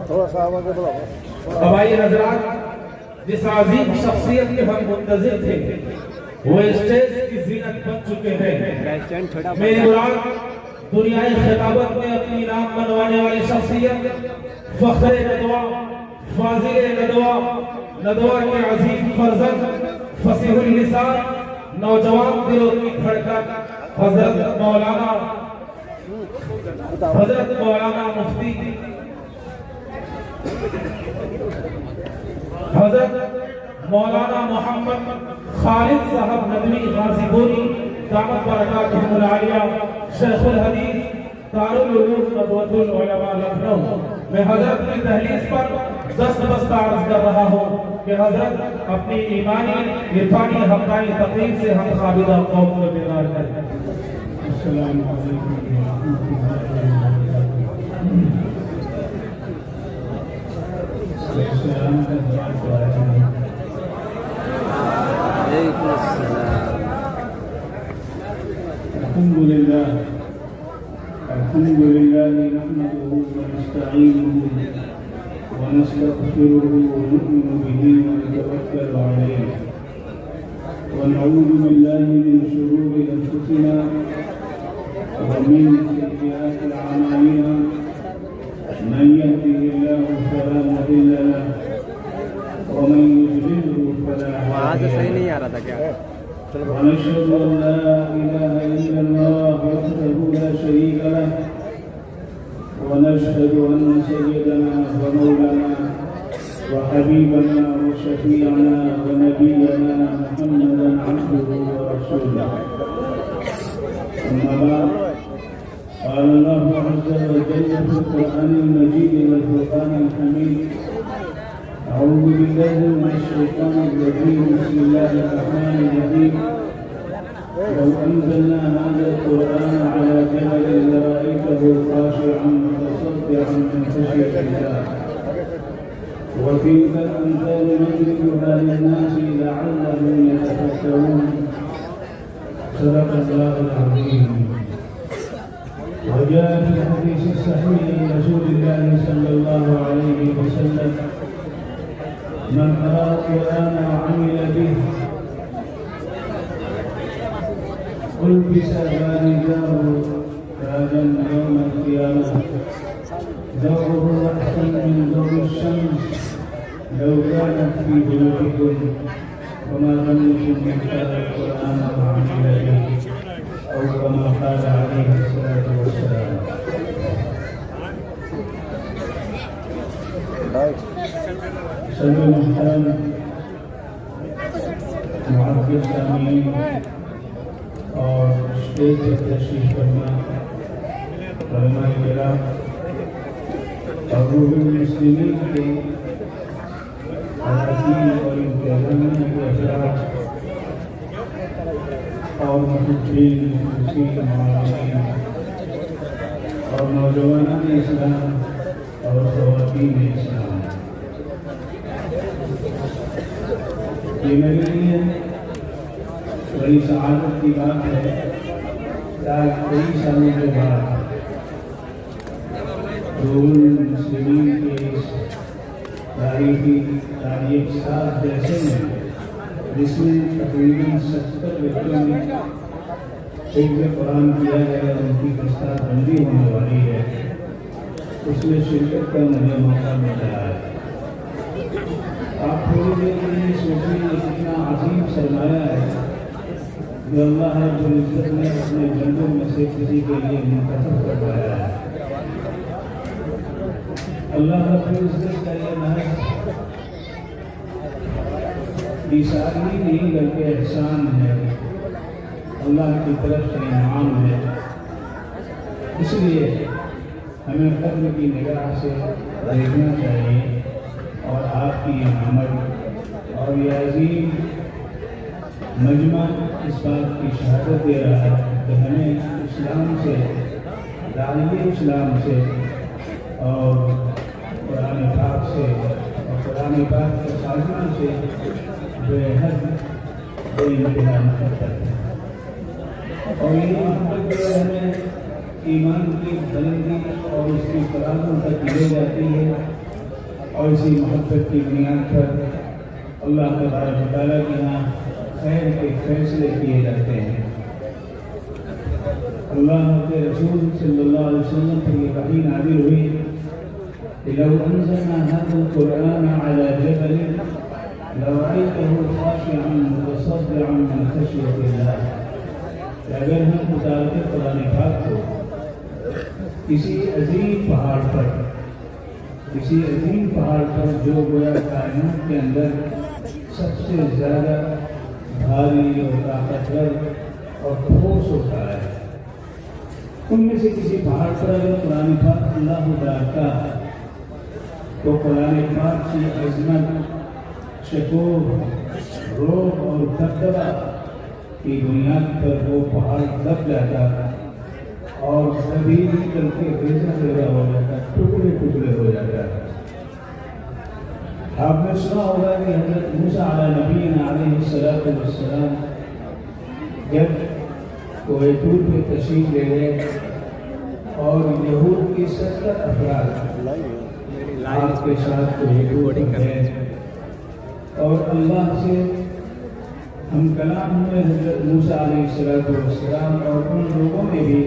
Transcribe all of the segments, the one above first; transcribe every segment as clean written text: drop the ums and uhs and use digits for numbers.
ہماری حضرات جس عظیم شخصیت کے ہم منتظر تھے وہ اسٹیج کی زینت بن چکے ہیں. میری مراد دنیائی خطابت میں اپنی نام بنوانے والی شخصیت فخر ندوہ، فاضل ندوہ، ندوہ کے عظیم فرزند، فصیح اللسان، نوجوان دلوں کی دھڑکن، حضرت مولانا مفتی حضرت مولانا محمد خالد صاحب ندوی غازی پوری دامت برکاتہم العالیہ، شیخ الحدیث دارالعلوم ندوۃ العلماء لکھنؤ. میں حضرت کی دہلیز پر دست عرض کر رہا ہوں کہ حضرت اپنی ایمانی عرفانی حقانی تقریر سے ہم خابدہ قوم کو بیدار کریں. السلام علیکم الحمد لله نحمده ونستعينه ونستغفره ونؤمن به ونتوكل عليه ونعوذ بالله من شرور أنفسنا ومن سيئات أعمالنا من يهده الله فلا مضل له ومن يضلله فلا هادي له ونشهد أن لا إله إلا الله وحده لا شريك له ونشهد أن سيدنا ومولانا وحبيبنا وشفيعنا ونبينا محمدا عبده ورسوله. أما بعد، قال الله عز وجل في القرآن المجيد والفرقان الحميد: أعوذ بالله من الشيطان الرجيم، بسم الله الرحمن الرحيم. لو أنزلنا هذا القرآن على جبل لرأيته خاشعا متصدعا من خشية الله. وتلك الأمثال نضربها للناس لعلهم يتفكرون. صدق الله العظيم. وجاء في الحديث الصحيح رسول الله صلى الله عليه وسلم: من قرأ القرآن وعمل به ألبس رداءه تاجا يوم القيامة ضوءه أحسن من ضوء الشمس لو كانت في بيوتكم. وما ظنكم من قرأ القرآن وعمل به، أو كما قال عليه الصلاة والسلام. سبھی محترم معزز سامعین اور اسٹیج پر تشریف فرما علماء کرام اور روح المسلمین کے اراکین اور انتظامیہ کے افراد اور محبین معاونین اور نوجوانان اسلام اور خواتین اسلام، یہ میرے لیے بڑی سعادت کی بات ہے کہ آج کئی سالوں کے بعد روح المسلمین کے اس تاریخی تاریخ سال جیسے میں، جس میں تقریباً 70 بچوں نے حفظ قرآن کیا ہے اور ان کی دستار بندی ہونے والی ہے، اس میں شرکت کا مجھے موقع ملا ہے. آپ تھوڑی دیر کے لیے سوچیں کہ کتنا عظیم سرمایہ ہے جو اللہ رب العزت نے اپنے بندوں میں سے کسی کے لیے منتخب کروایا ہے. اللہ رب العزت کا یہ محض ایثاری نہیں بلکہ احسان ہے، اللہ کی طرف سے انعام ہے. اس لیے ہمیں قدر کی نگاہ سے دیکھنا چاہیے اور آپ کی عمل اور یہ عظیم مجمع اس بات کی شہادت دے رہا ہے کہ ہمیں اسلام سے، داعیہ اسلام سے اور قرآن پاک سے اور قرآن پاک کے خازنہ سے بے حد بے انتہا محبت ہے. اور یہ محبت جو ہمیں ایمان کی بلندی اور اس کی فراغوں تک لے جاتی ہے اور اسی محبت کی بنیاد پر اللہ تبارک و تعالیٰ کے یہاں خیر کے فیصلے کیے جاتے ہیں۔ اللہ کے رسول صلی اللہ علیہ وسلم پر یہ وحی نازل ہوئی کہ لو انزلنا هذا القرآن على جبل لرأيته خاشعا متصدعا من خشية الله، کہ اگر ہم اتارتے قرآن پاک کو کسی عظیم پہاڑ پر جو گویا کائنات کے اندر سب سے زیادہ بھاری اور طاقتور اور ٹھوس ہوتا ہے، ان میں سے کسی پہاڑ پر اگر قرآن پاک اللہ اتارتا تو قرآن پاک کی عظمت، شکوہ، رعب اور دبدبہ کی بنیاد پر وہ پہاڑ دب جاتا اور زمین کر کے ریزہ ہو جاتا، ٹکڑے ٹکڑے ہو جاتا۔ آپ نے سنا ہوگا کہ حضرت موسیٰ علیہ نبینا علیہ السلام جب کوہ طور پہ تشریف لے گئے اور یہود کی 70 افراد آپ کے ساتھ کوہ طور پر گئے اور اللہ سے ہم کلام ہوئے حضرت موسیٰ علیہ السلام اور ان لوگوں نے بھی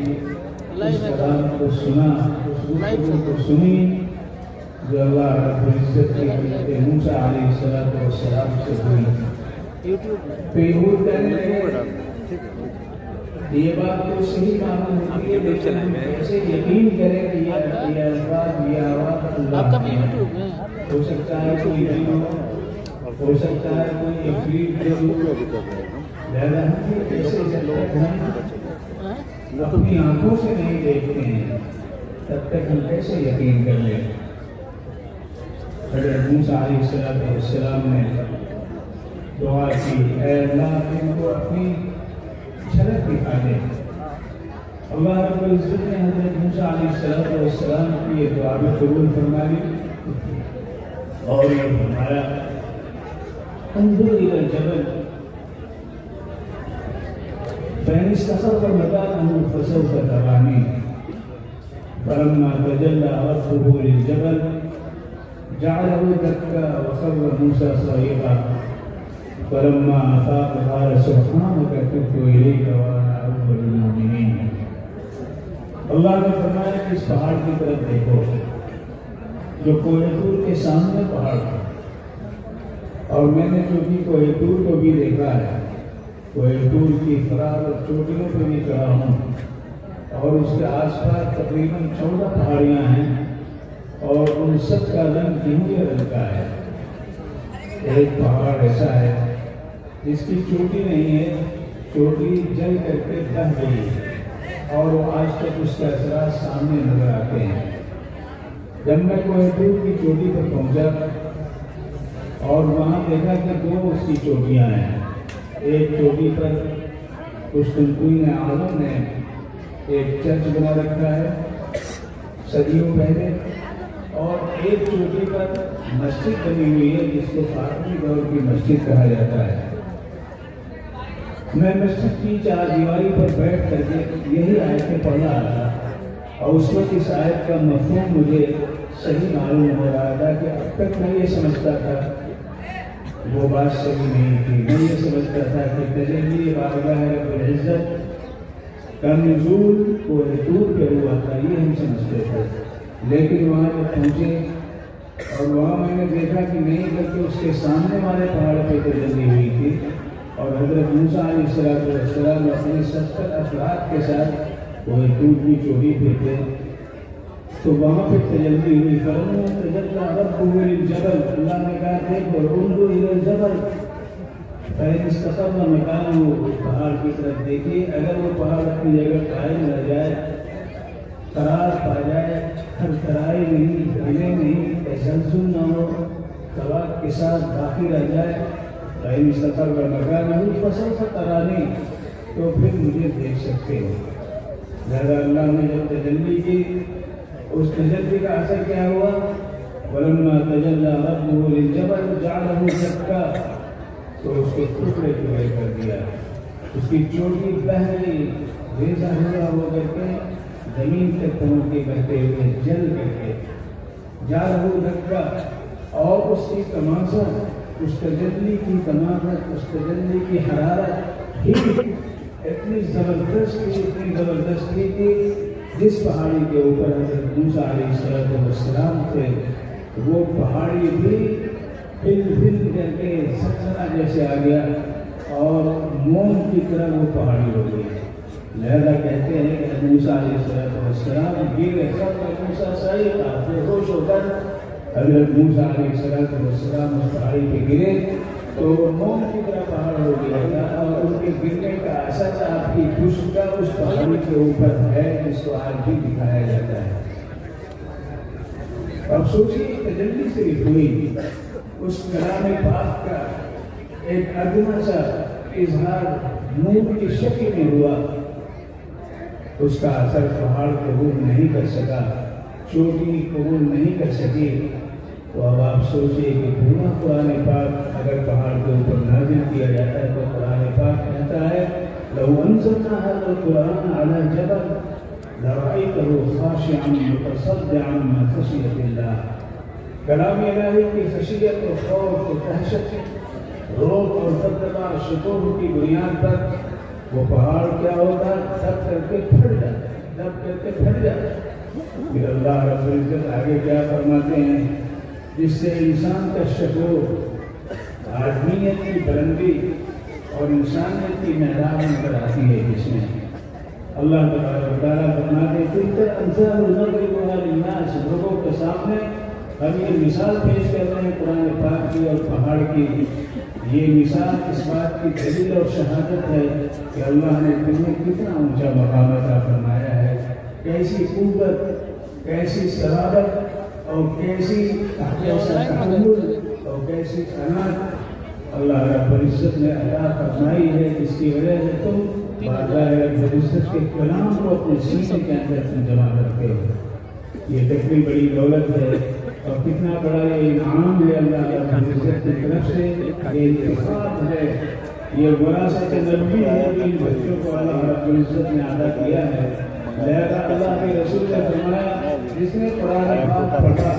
اس کلام کو سنا، اس گفتگو کو سنی جو اللہ رب العزت کی حضرت موسیٰ علیہ السلام سے ہوئی۔ تو یہود کہنے لگے یہ بات تو صحیح معلوم ہوتی ہے، لیکن ہم کیسے یقین کریں کہ یہ الفاظ، یہ آواز اللہ کی ہے؟ ہو سکتا ہے کوئی جن ہو سکتا ہے کوئی عفریت لہذا ہم کیسے جب تک ہم اپنی آنکھوں سے نہیں دیکھتے ہیں تب تک ہم کیسے یقین کر لیں۔ حضرت موسیٰ علیہ السلام نے دعا کی، اے اللہ ان کو اپنی جھلک دکھا دے۔ اللہ رب العزت نے حضرت موسیٰ علیہ السلام کی یہ دعا بھی قبول فرما لی اور یہ فرمایا انظر الى الجبل فإن استقر مكانه فسوف تراني فلما تجلى ربه للجبل جعله دكا وخر موسى صعيدا فلما أفاق قال سبحانك تبت إليك وأنا أول المؤمنين۔ اللہ نے فرمایا کہ اس پہاڑ کی طرف دیکھو جو کوہ طور کے سامنے پہاڑ ہے، اور میں نے چونکہ کوہ طور کو بھی دیکھا ہے، کوہ طور کی فراز اور چوٹیوں پہ بھی چڑھا ہوں اور اس کے آس پاس تقریباً 14 پہاڑیاں ہیں اور ان سب کا رنگ گہرے رنگ کا ہے۔ ایک پہاڑ ایسا ہے جس کی چوٹی نہیں ہے، چوٹی جل کر کے ڈھہ گئی اور وہ آج تک اس کے اثرات سامنے نظر آتے ہیں۔ جب میں کوہ طور کی چوٹی پر پہنچا اور وہاں دیکھا کہ 2 اس کی چوٹیاں ہیں، ایک چوٹی پر قسطنطین اعظم نے ایک چرچ بنا رکھا ہے صدیوں پہلے، اور ایک چوٹی پر مسجد بنی ہوئی ہے جس کو فاطمی دور کی مسجد کہا جاتا ہے۔ میں مسجد کی 4 دیواری پر بیٹھ کر کے یہی آیتیں پڑھ رہا تھا اور اس وقت اس آیت کا مفہوم مجھے صحیح معلوم ہو رہا تھا کہ اب تک میں یہ سمجھتا تھا وہ بات صحیح نہیں تھی۔ میں یہ سمجھتا تھا کہ تجلی بارگاہ رب العزت کا نزول کوہ طور پہ ہوا تھا، یہ ہم سمجھتے تھے، لیکن وہاں جب پہنچے اور وہاں میں نے دیکھا کہ نہیں بلکہ اس کے سامنے والے پہاڑ پہ تجلی ہوئی تھی اور حضرت موسیٰ علیہ السلام اپنے 70 افراد کے ساتھ کوہ طور کی چوٹی پہ تھے، تو وہاں پہ تجلی ہوئی۔ فلما تجلی ربه للجبل، اللہ نے کہا دیکھو انظر الى الجبل فإن استقر مكانه، پہاڑ کی طرف دیکھیے، اگر وہ پہاڑ اپنی جگہ قائم رہ جائے، قرار پا جائے، ہر طرح نہیں، ہلے نہیں، تزلزل نہ ہو، طبق کے ساتھ باقی رہ جائے، فإن استقر مكانه فسوف تراني، تو پھر مجھے دیکھ سکتے ہو۔ لہذا اللہ نے جب تجلی کی، اس تجلی کا اثر کیا ہوا؟ وَلَمَّا تَجَلَّى رَبُّهُ لِلْجَبَلِ جَعَلَهُ دَكًّا، تو اس کے ٹکڑے ٹکڑے کر دیا، اس کی چوٹی بہہ گئی، ریزہ ہو کر کے زمین تک پہنچ کے بہتے ہوئے جل کر کے، جَعَلَهُ دَكًّا، اور اس کی تماشا، اس تجلی کی تماشا، اس تجلی کی حرارت ہی اتنی زبردست تھی کہ جس پہاڑی کے اوپر حضرت موسیٰ علیہ السلام تھے وہ پہاڑی بھی ہل کر کے سلسلہ جیسے آ گیا اور موم کی طرح وہ پہاڑی ہو گئی۔ لہذا کہتے ہیں کہ موسیٰ علیہ السلام گرے، سب موسیٰ صحیح تھا، بے ہوش ہو کر حضرت موسیٰ علیہ السلام اس پہاڑی پہ گرے تو موم کی طرح پہاڑ ہو گیا تھا، اور ان کے گرنے کا اثر آپ کی خوشبو کا اس پہاڑی کے اوپر ہے جس کو آج بھی دکھایا جاتا ہے۔ اب سوچیے تجلی صرف ہوئی، اس کلام پاک کا ایک ادنا سا اظہار نور کی شکل میں ہوا، اس کا اثر پہاڑ قبول نہیں کر سکا، چوٹی قبول نہیں کر سکی۔ تو اب آپ سوچئے کہ پورا قرآن پاک اگر پہاڑ کے اوپر نازل کیا جاتا ہے تو قرآن پاک کہتا ہے لو انزلنا هذا القرآن على جبل لرأيته خاشعا متصدعا من خشية الله۔ کلام الہی کی خشیت اور خوف اور دہشت، روب اور دبدبہ شکوہ کی بنیاد پر وہ پہاڑ کیا ہوگا؟ دب کر کے پھٹ جاتا۔ پھر اللہ رب العزت آگے کیا فرماتے ہیں؟ جس سے انسان کا شکوہ، آدمیت کی بلندی اور انسانیت کی معراج نظر آتی ہے، جس میں اللہ تعالیٰ فرماتے ہیں انزال نضربها للناس، لوگوں کے سامنے ہم یہ مثال پیش کر رہے ہیں قرآن پاک کی اور پہاڑ کی۔ یہ مثال اس بات کی دلیل اور شہادت ہے کہ اللہ نے تمہیں کتنا اونچا مقام عطا فرمایا ہے، کیسی قوت، کیسی صلابت اور کیسا تحمل اور کیسی قناعت اللہ رب العزت نے عطا فرمائی ہے، جس کی وجہ سے تم بارگاہ رب العزت کے کلام کو اپنے سینے کے اندر تم جمع کرتے ہو۔ یہ کتنی بڑی دولت ہے اور کتنا بڑا یہ انعام ہے اللہ رب العزت کی طرف سے، یہ انتخاب ہے، یہ وراثت نبوی ہے کہ ان بچوں کو اللہ رب العزت نے عطا کیا ہے۔ لہذا اللہ کے رسول نے فرمایا جس نے قرآن پاک پڑھا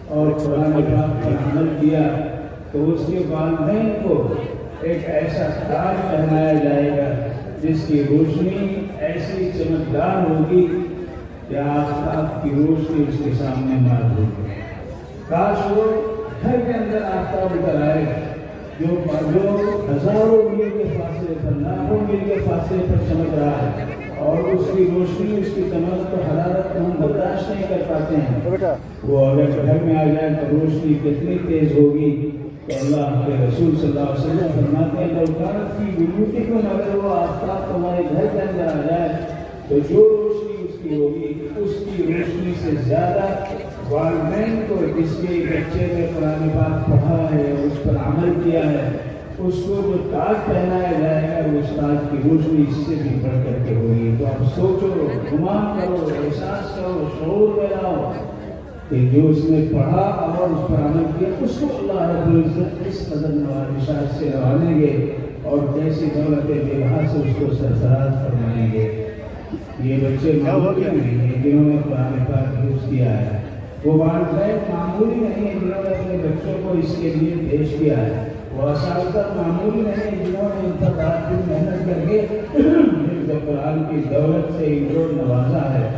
اور قرآن پاک پر عمل کیا تو اس کے والدین کو ایک ایسا تاج پہنایا جائے گا جس کی روشنی ایسی چمکدار ہوگی کہ آفتاب کی روشنی اس کے سامنے مار ہوگی۔ کاش وہ گھر کے اندر آفتاب اتر آئے جو ہزاروں میل کے فاصلے پر، لاکھوں میل کے فاصلے پر چمک رہا ہے، اور اس کی روشنی، اس کی چمک و حرارت کو ہم برداشت نہیں کر پاتے ہیں۔ وہ اگر گھر میں آ جائے تو روشنی کتنی تیز ہوگی تو اللہ کے رسول صلی اللہ علیہ وسلم فرماتے ہیں لو کانت فی بیوتکم، اگر وہ آفتاب تمہارے گھر کے اندر آ جائے تو جو روشنی اس کی ہوگی اس کی روشنی سے زیادہ والدین کو جس کے بچے نے قرآن پاک پڑھا ہے، اس پر عمل کیا ہے، اس کو جو تاج پہنایا جائے گا وہ اس تاج کی روشنی اس سے بھی بڑھ کر کے ہوگی۔ تو آپ سوچو، گمان کرو، احساس کرو، شعور میں لاؤ کہ جو اس نے پڑھا اور اس پر عمل کیا اس کو اللہ رب العزت اس قدر نوازشات سے نوازیں گے اور کیسی دولت بہا سے اس کو سرفراز فرمائیں گے۔ یہ بچے معمولی نہیں ہیں جنہوں نے قرآن پاک حفظ کیا ہے، وہ والدین معمولی نہیں ہیں جنہوں نے اپنے بچوں کو اس کے لیے پیش کیا ہے، وہ اساتذہ معمولی نہیں ہیں جنہوں نے ان پر رات دن محنت کر کے حفظ قرآن کی دولت سے ان کو نوازا ہے،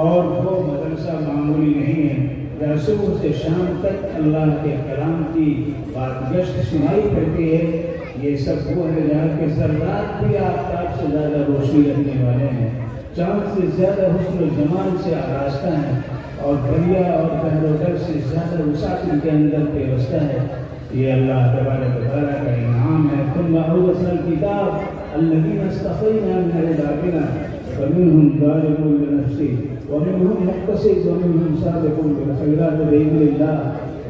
اور وہ مدرسہ معمولی نہیں ہے جہاں صبح سے شام تک اللہ کے کلام کی بات گشت سنائی پڑتی ہے۔ یہ سب وہ ہے جہاں کے ذرات بھی آفتاب سے زیادہ روشنی رکھنے والے ہیں، چاند سے زیادہ حسن و جمال سے آراستہ ہیں، اور دریا اور بحر و در سے زیادہ وسعت کے اندر پیوستہ ہے۔ یہ اللہ تبارک و تعالیٰ کا انعام ہے۔ ثم اورثنا الکتاب الذین اصطفینا من عبادنا فمنهم ظالم لنفسه ومنهم مقتصد ومنهم سابق بالخيرات بإذن الله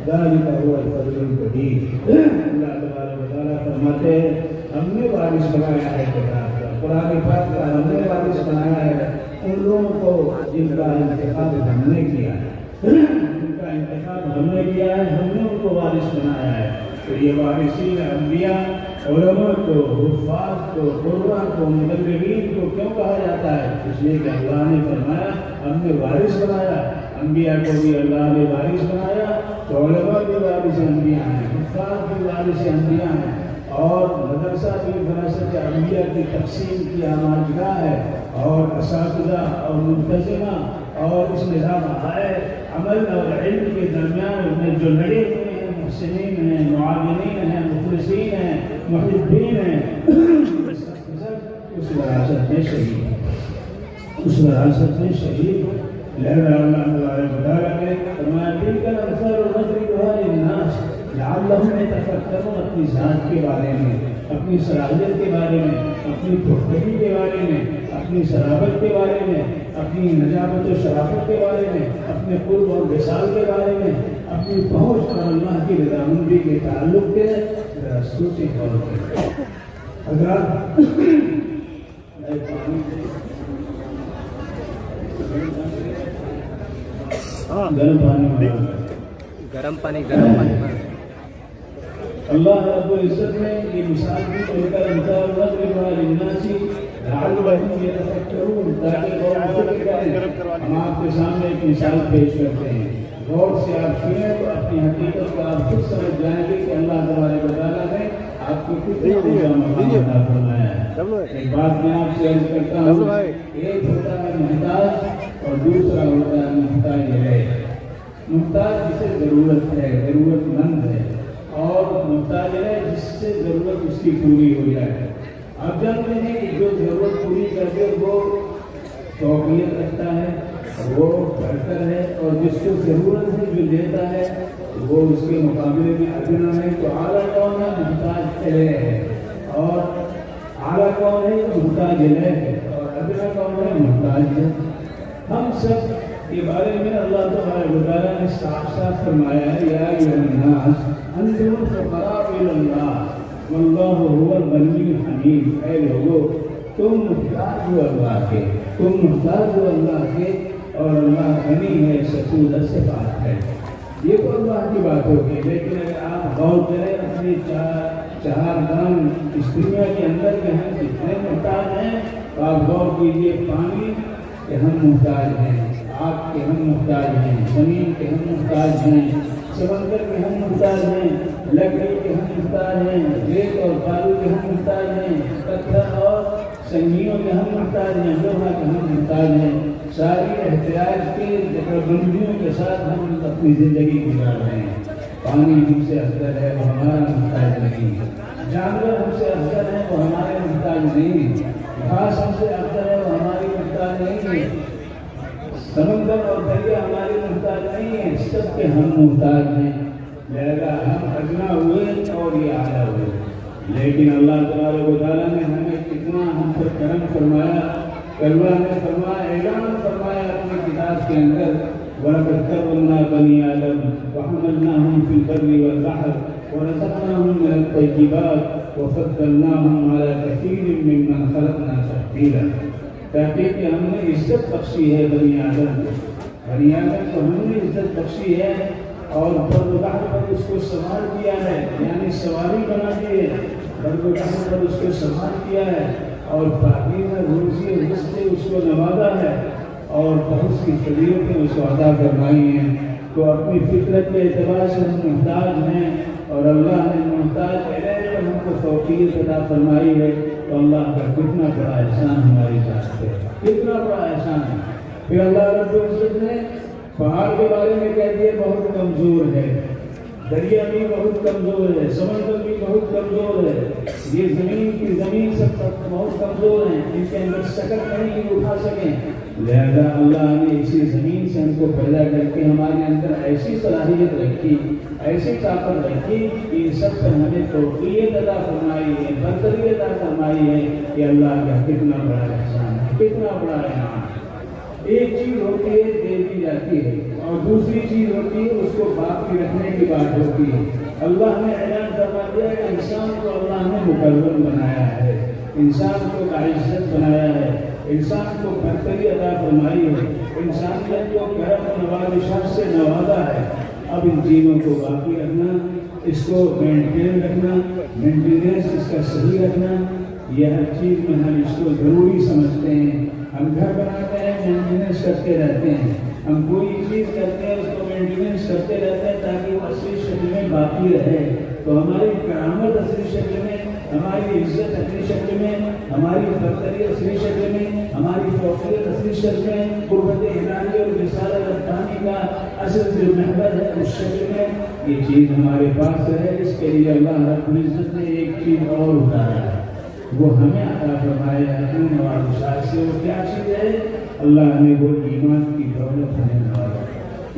ذلك هو الفضل الكبير۔ اللہ تبارک و تعالیٰ فرماتے ہیں ہم نے وارث بنایا ہے کتاب کا، قرآن پاک کا ہم نے وارث بنایا ہے ان لوگوں کو جن کا انتخاب ہم نے کیا ہے، جن کا انتخاب ہم نے کیا ہے، ہم نے ان کو وارث بنایا ہے۔ تو یہ وارثین انبیاء، علماء کو، حفاظ کو، قرآن کو، مبلغین کو کیوں کہا جاتا ہے؟ اس لیے کہ اللہ نے فرمایا ہم نے وارث بنایا، انبیاء کو بھی اللہ نے وارث بنایا تو علماء بھی وارث حفاظ بھی وارث انبیاء ہیں اور مدرسہ بھی وراثت انبیاء کی تقسیم کی آماجگاہ ہے اور اساتذہ اور منتظمہ اور اس نظام عمل اور علم کے درمیان میں جو لڑے ہوئے ہیں محسنین ہیں معاونین ہیں مخلصین ہیں محبین ہیں اس وراثت میں شہید لہذا اللہ تبارک و تعالیٰ نے فرمایا تلک الامثال نضربها للناس لعلهم يتفکرون اپنی ذات کے بارے میں اپنی صلاحیت کے بارے میں اپنی پختگی کے بارے میں اپنی صلابت کے بارے میں اپنی نجابت و شرافت کے بارے میں اپنے قرب اور وصال کے بارے میں اپنی پہنچ اور اللہ کی رضامندی کے تعلق کے سوچیں غور کریں حضرات گرم پانی اللہ رب العزت نے یہ مثال بھی تو کر انسان نضربها للناس لعلهم يتفکرون تاکہ لوگ فکر کریں. ہم آپ کے سامنے ایک مثال پیش کرتے ہیں, غور سے آپ سنیں تو اپنی حقیقت کو آپ خود سمجھ جائیں گے کہ اللہ تبارک و تعالیٰ نے آپ کو کتنا بڑا مقام عطا فرمایا ہے. ایک بات میں آپ سے عرض کرتا ہوں, ایک ہوتا ہے محتاج اور دوسرا ہوتا ہے محتاج ہے. محتاج جسے ضرورت ہے, ضرورت مند ہے, اور محتاج ہے جس سے ضرورت اس کی پوری ہو جائے. آپ جانتے ہیں کہ جو ضرورت پوری کر کے وہ توقیت رکھتا ہے وہ بہتر ہے, اور جس کو ضرورت ہے جو دیتا ہے وہ اس کے مقابلے میں ادنا ہے. تو اعلیٰ کون ہے؟ محتاج الیہ ہے. اور اعلیٰ کون ہے؟ محتاج الیہ ہے. اور ادنا کون ہے؟ محتاج ہے. ہم سب کے بارے میں اللہ تبارک و تعالیٰ نے صاف صاف فرمایا ہے, یا ایھا الناس انتم الفقراء الی اللہ واللہ هو الغنی الحمید. اے لوگو تم محتاج ہو اللہ کے, تم محتاج ہو اللہ کے, اور اللہ غنی ہے, سکوت سے پاک ہے. یہ تو اللہ کی بات ہوگی. لیکن اگر آپ غور کریں اپنی چار دان اس دنیا کے اندر کے ہم کتنے محتاج ہیں, تو آپ غور کیجیے. پانی کہ ہم محتاج ہیں, آگ کے ہم محتاج ہیں, زمین کے ہم محتاج ہیں, سمندر کے ہم محتاج ہیں, لکڑی کے ہم محتاج ہیں, ریت اور بالو کے ہم محتاج ہیں, پتھر اور سنگینوں کے ہم محتاج ہیں, لوہا کے ہم محتاج ہیں. ساری احتیاج کے بندیوں کے ساتھ ہم اپنی زندگی گزار رہے ہیں. پانی ہم سے افضل ہے, وہ ہمارا محتاج نہیں. جانور ہم سے افضل ہے, وہ ہمارے محتاج نہیں. گھاس ہم سے افضل ہے, وہ ہماری محتاج نہیں. سمندر اور دریا ہماری محتاج نہیں ہے, سب کے ہم محتاج ہیں. لہذا ہم ادنا ہوئے اور یہ اعلیٰ ہوئے. لیکن اللہ تبارک و تعالیٰ نے ہمیں کتنا ہم پر کرم فرمایا. اللہ نے فرمایا, اعلان فرمایا اپنی کتاب کے اندر, وَلَقَدْ كَرَّمْنَا بَنِي آدَمَ وَحَمَلْنَاهُمْ فِي الْبَرِّ وَالْبَحْرِ وَرَزَقْنَاهُم مِّنَ الطَّيِّبَاتِ وَفَضَّلْنَاهُمْ عَلَىٰ كَثِيرٍ مِّمَّنْ خَلَقْنَا تَفْضِيلًا. تحقیق کہ ہم نے عزت بخشی ہے بنی آدم کو. بنی آدم کو ہم نے عزت بخشی ہے اور بر بحر پر اس کو سوار کیا ہے, یعنی سواری بنا دی ہے. بر بحر پر اس کو سوار کیا ہے اور باقی میں روزی رزق سے اس کو نوازا ہے اور بہت سی فضیلتیں اس کو عطا فرمائی ہیں. تو اپنی فطرت کے اعتبار سے ہم محتاج ہیں, اور اللہ نے محتاج الیہ پر ہم کو توفیق عطا فرمائی ہے. تو اللہ کا کتنا بڑا احسان ہماری ذات پہ, کتنا بڑا احسان ہے. پھر اللہ رب العزت نے پہاڑ کے بارے میں کہہ دیا بہت کمزور ہے, دریا بھی بہت کمزور ہے, سمندر بھی بہت کمزور ہے, یہ زمین سب بہت کمزور ہیں, ان کے اندر سکت نہیں اٹھا سکیں. لہذا اللہ نے اسی زمین سے ہم کو پیدا کر کے ہمارے اندر ایسی صلاحیت رکھی, ایسی طاقت رکھی کہ ان سب پر ہمیں توفیق عطا فرمائی ہے, برتری عطا فرمائی ہے. کہ اللہ کا کتنا بڑا احسان ہے, کتنا بڑا انعام ہے. ایک چیز ہوتی ہے دے دی جاتی ہے, اور دوسری چیز ہوتی ہے اس کو باقی رکھنے کی بات ہوتی ہے. اللہ نے اعلان فرما دیا کہ انسان کو اللہ نے مکرم بنایا ہے, انسان کو باعزت بنایا ہے, انسان کو برتری عطا فرمائی ہے, انسانیت کو کرم و نوازشات سے نوازا ہے. اب ان چیزوں کو باقی رکھنا, اس کو مینٹین رکھنا, مینٹیننس اس کا صحیح رکھنا, یہ ہر چیز میں ہم اس کو ضروری سمجھتے ہیں. ہم گھر بناتے ہیں, مینٹیننس کرتے رہتے ہیں, ہم کوئی چیز کرتے ہیں اس کو مینٹیننس کرتے رہتے ہیں تاکہ وہ اصلی شکل میں باقی رہے. تو ہماری کرامت اصلی شکل میں، ہماری عزت اصلی شکل میں، ہماری برتری اصلی شکل میں، ہماری فوقیت اصلی شکل میں، قربت الہی اور رسالت ربانی کا اصل جو محور ہے اس شکل میں یہ چیز ہمارے پاس ہے. اس کے لیے اللہ رب العزت نے ایک چیز اور اتارا ہے، وہ ہمیں عطا فرمائے اپنی نوازشات سے. وہ کیا چیز ہے؟ اللہ نے وہ ایمان کی دولت ہمیں نوازا.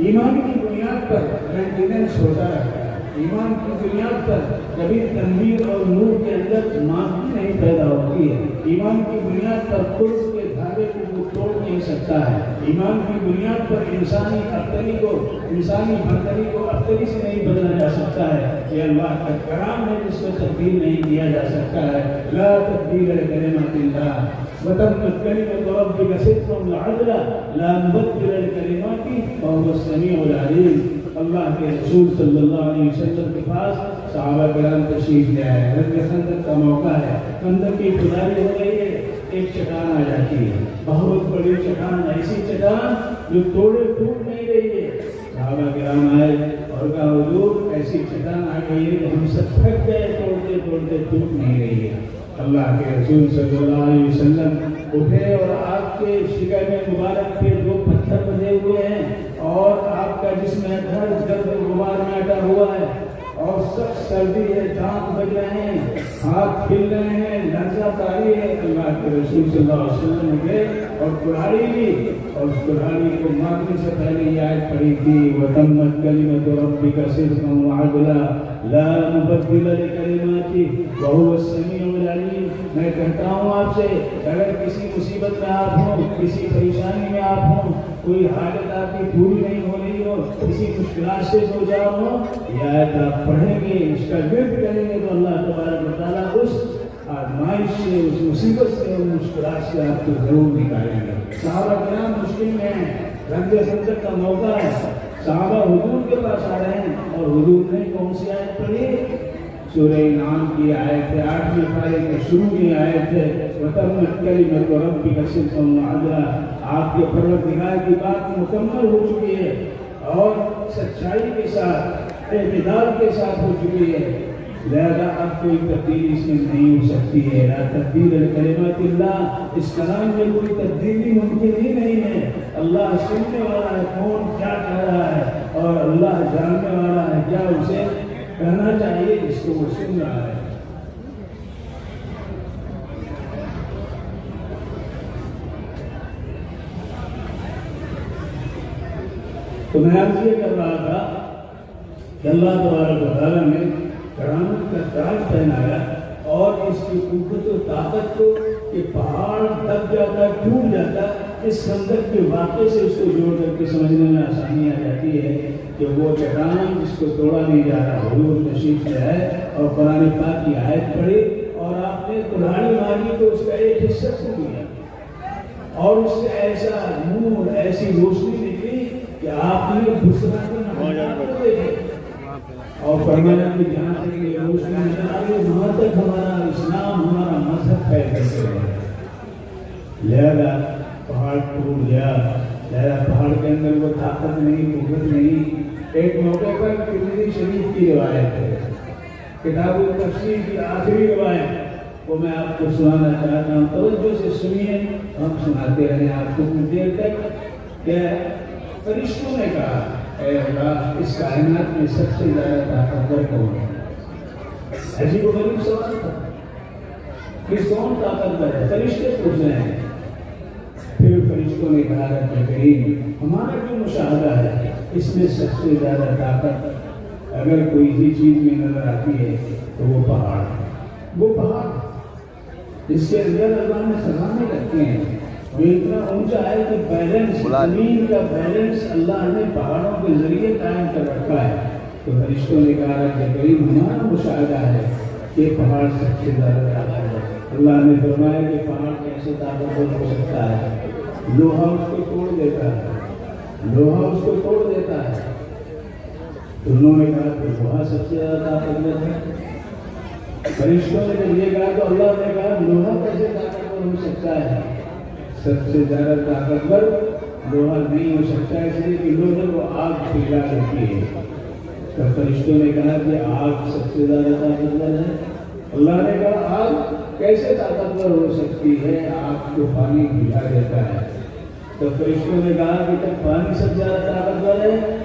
ایمان کی بنیاد پر مینٹیننس ہوتا رہتا ہے. ایمان کی بنیاد پر کبھی تنویر اور نور کے اندر ماندگی نہیں پیدا ہوتی ہے. ایمان کی بنیاد پر خلق کے دھاگے کو وہ توڑ نہیں سکتا ہے. ایمان کی بنیاد پر انسانی ابتری کو، انسانی برتری کو ابتری سے نہیں بدلا جا سکتا ہے. یہ اللہ کا کرام ہے جس کو تبدیل نہیں کیا جا سکتا ہے. لا تبدیل لکلمات اللہ وتمت کلمۃ ربک صدقا وعدلا لا مبدل لکلماتہ وهو السمیع العلیم. اللہ کے رسول صلی اللہ علیہ وسلم کے پاس صحابہ کرام تشریف لے آئے. غزوہ خندق کا موقع ہے. خندق کی کھدائی ہو رہی ہے. ایک چٹان آ جاتی ہے، بہت بڑی چٹان، ایسی چٹان جو توڑے ٹوٹ نہیں رہی ہے. صحابہ کرام آئے اور کہا حضور ایسی چٹان آ گئی ہے کہ ہم سب تھک گئے، توڑتے توڑتے ٹوٹ نہیں رہی ہے. اللہ کے رسول صلی اللہ علیہ وسلم اٹھے اور آپ کے شکم مبارک پہ دو پتھر بندھے ہوئے ہیں اور آپ کا جسم ہر گرد غبار میں اٹا ہوا ہے اور سخت سردی ہے، دانت بج رہے ہیں، ہاتھ پھل رہے ہیں، لرزہ طاری ہے. اللہ کے رسول صلی اللہ علیہ وسلم گئے اور کڑھاڑی لی اور اس کڑھاڑی کو مارنے سے پہلے یہ آیت پڑھی تھی وَتَمَّتْ كَلِمَةُ رَبِّكَ صِدْقًا وَعَدْلًا لَا مُبَدِّلَ لِكَلِمَاتِهِ وَهُوَ السَّمِيعُ الْعَلِيمُ. میں کہتا ہوں آپ سے اگر کسی مصیبت میں آپ ہوں، کسی پریشانی میں آپ ہوں، کوئی حالت آپ کی پوری نہیں ہو رہی ہو، کسی مشکلات سے دو چار ہو، یہ آیت آپ پڑھیں گے، اس کا ورد کریں گے تو اللہ تبارک و تعالیٰ اس آزمائش سے، اس مصیبت سے، ان مشکلات سے آپ کو ضرور نکالیں گے. صحابہ کرام مشکل میں ہیں، غزوہ خندق کا موقع ہے، صحابہ حضور کے پاس آ رہے ہیں اور حضور نے کون سی آیت پڑھی؟ سورہ انعام کی آیت ہے، 8ویں پارے کے شروع کی آیت ہے وَتَمَّتْ كَلِمَةُ رَبِّكَ صِدْقًا وَعَدْلًا. آپ کے پروردگار کی بات مکمل ہو چکی ہے اور سچائی کے ساتھ، اعتدال کے ساتھ ہو چکی ہے. لہذا اب کوئی تبدیلی اس میں نہیں ہو سکتی ہے. لا تبدیل لکلمات اللہ، اس کلام میں کوئی تبدیلی ممکن ہی نہیں ہے. اللہ سننے والا ہے کون کیا کہہ رہا ہے اور اللہ جاننے والا ہے کیا اسے کہنا چاہیے جس کو وہ سن رہا ہے. تو میں عرض یہ کر رہا تھا کہ اللہ تبارک و تعالیٰ نے کرامت کا تاج پہنایا اور اس کی قوت و طاقت کو کہ پہاڑ دب جاتا، ٹوٹ جاتا. اس خندق کے واقعے سے اس کو جوڑ کر کے سمجھنے میں آسانی آ جاتی ہے کہ وہ چٹان جس کو توڑا نہیں جا رہا حضور تشریف لے آئے اور قرآن پاک کی آیت پڑھی اور آپ نے کڑھاڑی ماری تو اس کا ایک حصہ ٹوٹ گیا اور اس سے ایسا نور، ایسی روشنی نکلی کہ آپ نے دوسرا کو نمازات دیکھے اور فرمایا کہ جہاں تک یہ روشنی نظر آ رہی وہاں تک ہمارا اسلام، ہمارا مذہب پھیل کرتے رہے. لہذا پہاڑ ٹوٹ گیا. لہذا پہاڑ کے اندر وہ طاقت نہیں، قوت نہیں. ایک موقع پر ترمذی شریف کی روایت ہے، کتاب التفسیر کی آخری روایت، وہ میں آپ کو سنانا چاہتا ہوں. توجہ سے سنیے، ہم سناتے رہے آپ کو کچھ دیر تک. کہ فرشتوں نے کہا اے اللہ اس کائنات میں سب سے زیادہ طاقتور کون ہے؟ عجیب و غریب سوال تھا کہ کون طاقتور ہے؟ فرشتے پوچھ رہے ہیں. پھر فرشتوں نے کہا رب کریم ہمارا جو مشاہدہ ہے اس میں سب سے زیادہ طاقت اگر کوئی بھی چیز میں نظر آتی ہے تو وہ پہاڑ ہے. وہ پہاڑ جس کے اندر اللہ نے خزانے رکھے ہیں، وہ اتنا اونچا ہے کہ بیلنس، زمین کا بیلنس اللہ نے پہاڑوں کے ذریعے قائم کر رکھا ہے. تو فرشتوں نے کہا رب کریم ہمارا مشاہدہ ہے کہ پہاڑ سب سے زیادہ طاقتور ہے. اللہ نے فرمایا کہ پہاڑ کیسے طاقتور ہو سکتا ہے؟ لوہا اس کو توڑ دیتا ہے، لوہا اس کو توڑ دیتا ہے. تو انہوں نے کہا کہ لوہا سب سے زیادہ طاقتور ہے. فرشتوں نے جب یہ کہا تو اللہ نے کہا لوہا کیسے طاقتور ہو سکتا ہے؟ سب سے زیادہ طاقتور لوہا نہیں ہو سکتا ہے، اس لیے کہ لوہے وہ آگ پھیلا کرتی ہے. تو فرشتوں نے کہا کہ آگ سب سے زیادہ طاقتور ہے. اللہ نے کہا آگ کیسے طاقتور ہو سکتی ہے؟ آگ کو پانی بجھا دیتا ہے. تو فرشتوں نے کہا کہ تب پانی سب سے زیادہ طاقتور ہے.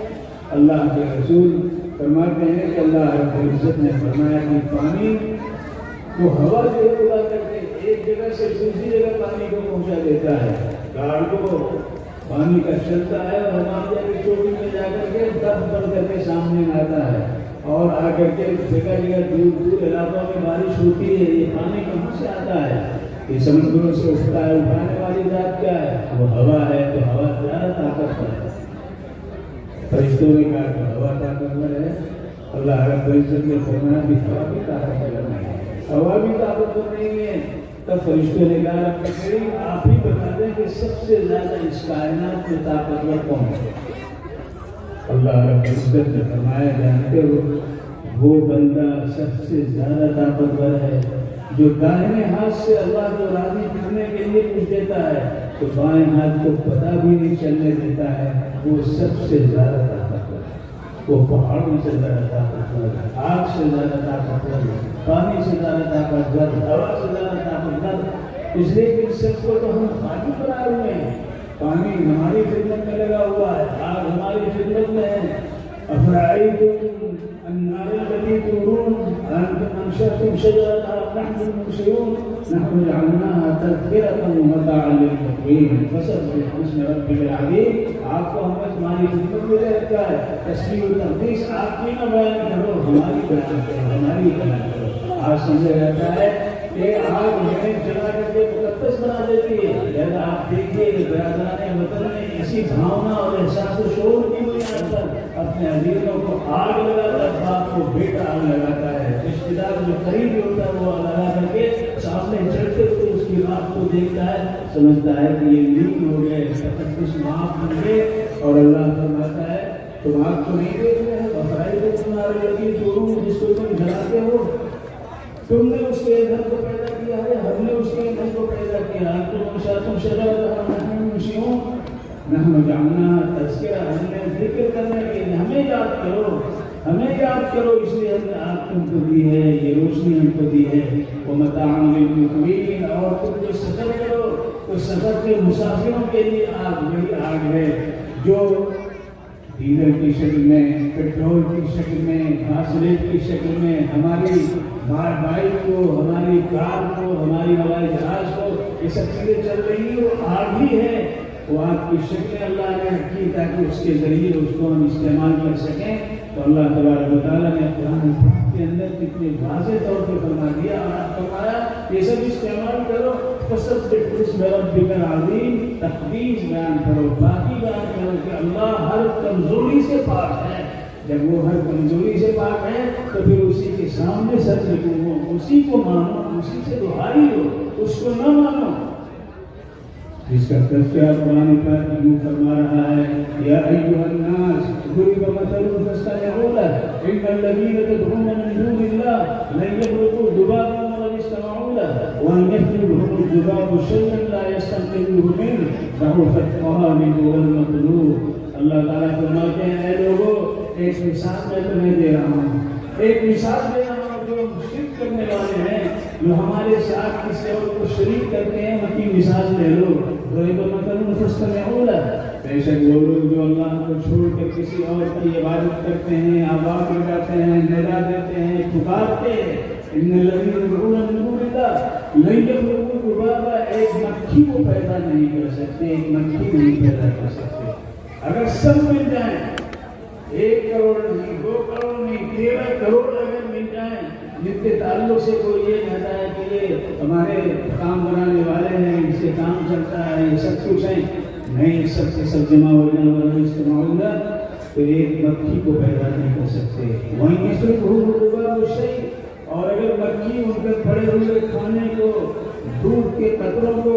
اللہ کے رسول فرماتے ہیں کہ اللہ رب العزت نے فرمایا کہ پانی کو ہوا سے اڑا کر کے ایک جگہ سے دوسری جگہ پانی کو پہنچا دیتا ہے. گاڑ کو پانی کا چلتا ہے اور ہمارے کی چوٹی میں جا کر کے دب بن کر کے سامنے آتا ہے اور آ کر کے جگہ جگہ دور دور علاقوں میں بارش ہوتی ہے. یہ پانی کہاں سے آتا ہے؟ یہ سمندروں سے اٹھتا ہے. اٹھانے والی ذات کیا ہے؟ وہ ہوا ہے. تو ہوا زیادہ طاقتور ہے. فرشتوں نے کہا کہ ہوا طاقتور ہے. اللہ رب العزت نے فرمایا کہ ہوا بھی طاقتور نہیں ہے. ہوا بھی طاقتور نہیں ہے. تب فرشتوں نے کہا رب کریم آپ ہی بتا دیں کہ سب سے زیادہ اس کائنات میں طاقتور کون ہے؟ اللہ رب العزت نے فرمایا جانتے ہو وہ بندہ سب سے زیادہ طاقتور ہے جو دائیں ہاتھ سے اللہ کو راضی کرنے کے لیے کچھ دیتا ہے تو بائیں ہاتھ کو پتہ بھی نہیں چلنے دیتا ہے. وہ سب سے زیادہ طاقتور ہے. وہ پہاڑوں سے زیادہ طاقتور ہے. آگ سے زیادہ طاقتور ہے. پانی سے زیادہ طاقتور ہے. ہوا سے زیادہ طاقتور. اس لیے کہ سب کو تو ہم خالی بنائے ہوئے ہیں. پانی ہماری خدمت میں لگا ہوا ہے. آگ ہماری خدمت میں ہے. افرأيتم النار التي تورون أأنتم أنشأتم شجرتها أم نحن المنشئون نحن جعلناها تذكرة ومتاعا للمقوين فسبح باسم ربك العظيم. آپ کو ہم نے تمہاری خدمت میں لے رکھا ہے. تسبیح و تقدیس آپ کی نہ بیان کرو ہماری بیان کرو ہماری بیان کرو. آج سمجھا جاتا ہے کہ آگ ہمیں جلا کر کے مقدس بنا دیتی ہے. لہذا آپ دیکھیے برادران وطن میں ایسی بھاونا اور احساس و شعور کی بنیاد پر اپنے عزیزوں کو آگ لگاتا ہے. باپ کو بیٹا آگ لگاتا ہے. رشتے دار جو قریبی ہوتا ہے وہ لگا کر کے سامنے چڑھتے ہوئے اس کی بات کو دیکھتا ہے سمجھتا ہے کہ یہ نیک ہو گئے کچھ معاف بن گئے. اور اللہ فرماتا ہے تم آگ کو نہیں دیکھ رہے ہیں بفرائی کو تمہارے لگی جو جس کو تم جلاتے ہو تم نے اس کے گھر کو پیدا کیا ہے. ہم نے اس کے گھر کو پیدا کیا. تم نحن جعلنا تذکرہ ہم نے ذکر کرنے کے لیے ہمیں یاد کرو ہمیں یاد کرو. اس لیے ہم نے آگ تم کو دی ہے. یہ روشنی ہم کو دی ہے. ومتاعا للمقوین اور تم جو سفر کرو تو سفر کے مسافروں کے لیے آگ وہی آگ ہے جو ڈیزل کی شکل میں پیٹرول کی شکل میں فاصلیٹ کی شکل میں ہماری بائک کو ہماری کار کو ہماری ہوائی جہاز کو یہ سب چیزیں چل رہی ہیں. وہ آگ ہی ہے. وہ آگ کی شکلیں اللہ نے رکھی تاکہ اس کے ذریعے اس کو ہم استعمال کر سکیں. تو اللہ تبارک و تعالیٰ نے قرآن کے اندر کتنے واضح طور پہ فرما دیا اور آپ فرمایا یہ سب استعمال کرو. فسبح باسم ربک العظیم. تقدیس بیان کرو باقی بیان کرو کہ اللہ ہر کمزوری سے پاک ہے. جب وہ ہر کمزوری سے پاک ہے تو پھر اسی کے سامنے سر جھکو اسی کو مانو اسی سے دہائی دو اس کو نہ مانو. جس کا تذکرہ قرآن پاک یوں فرما رہا ہے یا ایھا الناس ضرب مثل فاستمعوا له ان الذين تدعون من دون الله لن يخلقوا ذبابا ولو اجتمعوا له وان يخلقهم الذباب شيئا لا يستنقذوه منه ضعف الطالب والمطلوب. اللہ تعالیٰ فرماتے ہیں اے لوگوں ایک مثال میں تمہیں دے رہا ہوں. ایک مثال دے رہا ہوں جو شرک کرنے والے ہیں جو ہمارے ساتھ کسی اور کو شریک کرتے ہیں ان کی مثال لے لو. بے شک وہ لوگ جو اللہ کو چھوڑ کر کسی اور کی عبادت کرتے ہیں آواز لگاتے ہیں ندا دیتے ہیں پکارتے ہیں ان الذین یدعون من دون اللہ لن یخلقوا ذبابا. ایک مکھی کو پیدا نہیں کر سکتے. ایک مکھی نہیں پیدا کر سکتے. اگر سب مل جائیں 1 کروڑ نہیں 2 کروڑ نہیں 13 کروڑ اگر مل جائیں جن کے تعلق سے کوئی یہ کہتا ہے کہ یہ ہمارے کام بنانے والے ہیں ان سے کام چلتا ہے یہ سب کچھ ہے نہیں سب کے سب جمع ہو جانا والا استعمال ہوگا تو ایک مکھی کو پیدا نہیں کر سکتے. وہیں صرف ہوگا وہ شہی. اور اگر مکھی ان کے پڑے ہوئے کھانے کو دودھ کے قطروں کو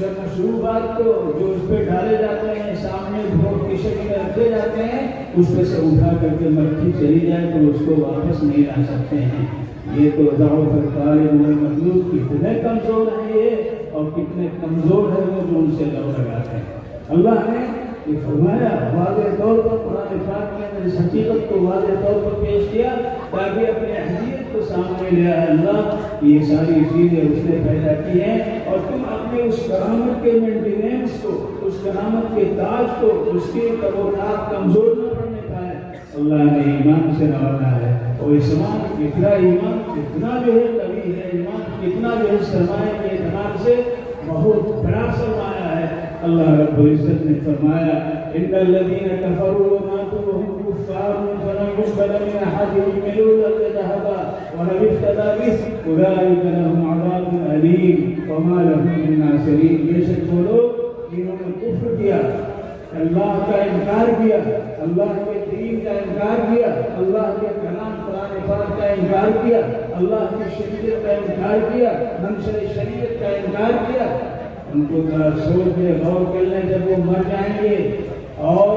مشروبات کو جو اس پہ ڈالے جاتے ہیں سامنے بھوک کی شکل میں رکھے جاتے ہیں اس پہ سے اٹھا کر کے مکھی چلی جائے تو اس کو واپس نہیں لا سکتے ہیں. یہ تو ضعف الطالب والمطلوب کتنے کمزور ہیں یہ اور کتنے کمزور ہے وہ جو ان سے لو لگاتے ہیں. اللہ نے کہ فرمایا واضح طور پر قرآن پاک نے اس حقیقت کو واضح طور پر پیش کیا تاکہ اپنے اہلیت کو سامنے لے آئے اللہ یہ ساری چیزیں اس نے پیدا کی ہیں اور تم اپنے اس کرامت کے مینٹیننس کو اس کرامت کے تاج کو اس کے کروڑات کمزور نہ پڑنے پائے اللہ نے ایمان سے نوازا ہے اور ایمان کتنا جو ہے قوی ہے ایمان کتنا جو ہے سرمایہ کے اعتبار سے بہت بڑا سرمایہ ہے اللہ رب العزت نے فرمایا ان الذين كفروا وماتوا وهم كفار فلن يقبل من احدهم ملء ذهبا ولو افتدى به اولئك لهم عذاب اليم وما لهم من ناصرين بے شک وہ لوگ جنہوں نے کفر کیا اللہ کا انکار کیا اللہ کے دین کا انکار کیا اللہ کے کلام قرآن پاک کا انکار کیا اللہ کی شریعت کا انکار کیا منشر شریعت کا انکار کیا ان کو ذرا سوچ کے غور کر لیں جب وہ مر جائیں گے اور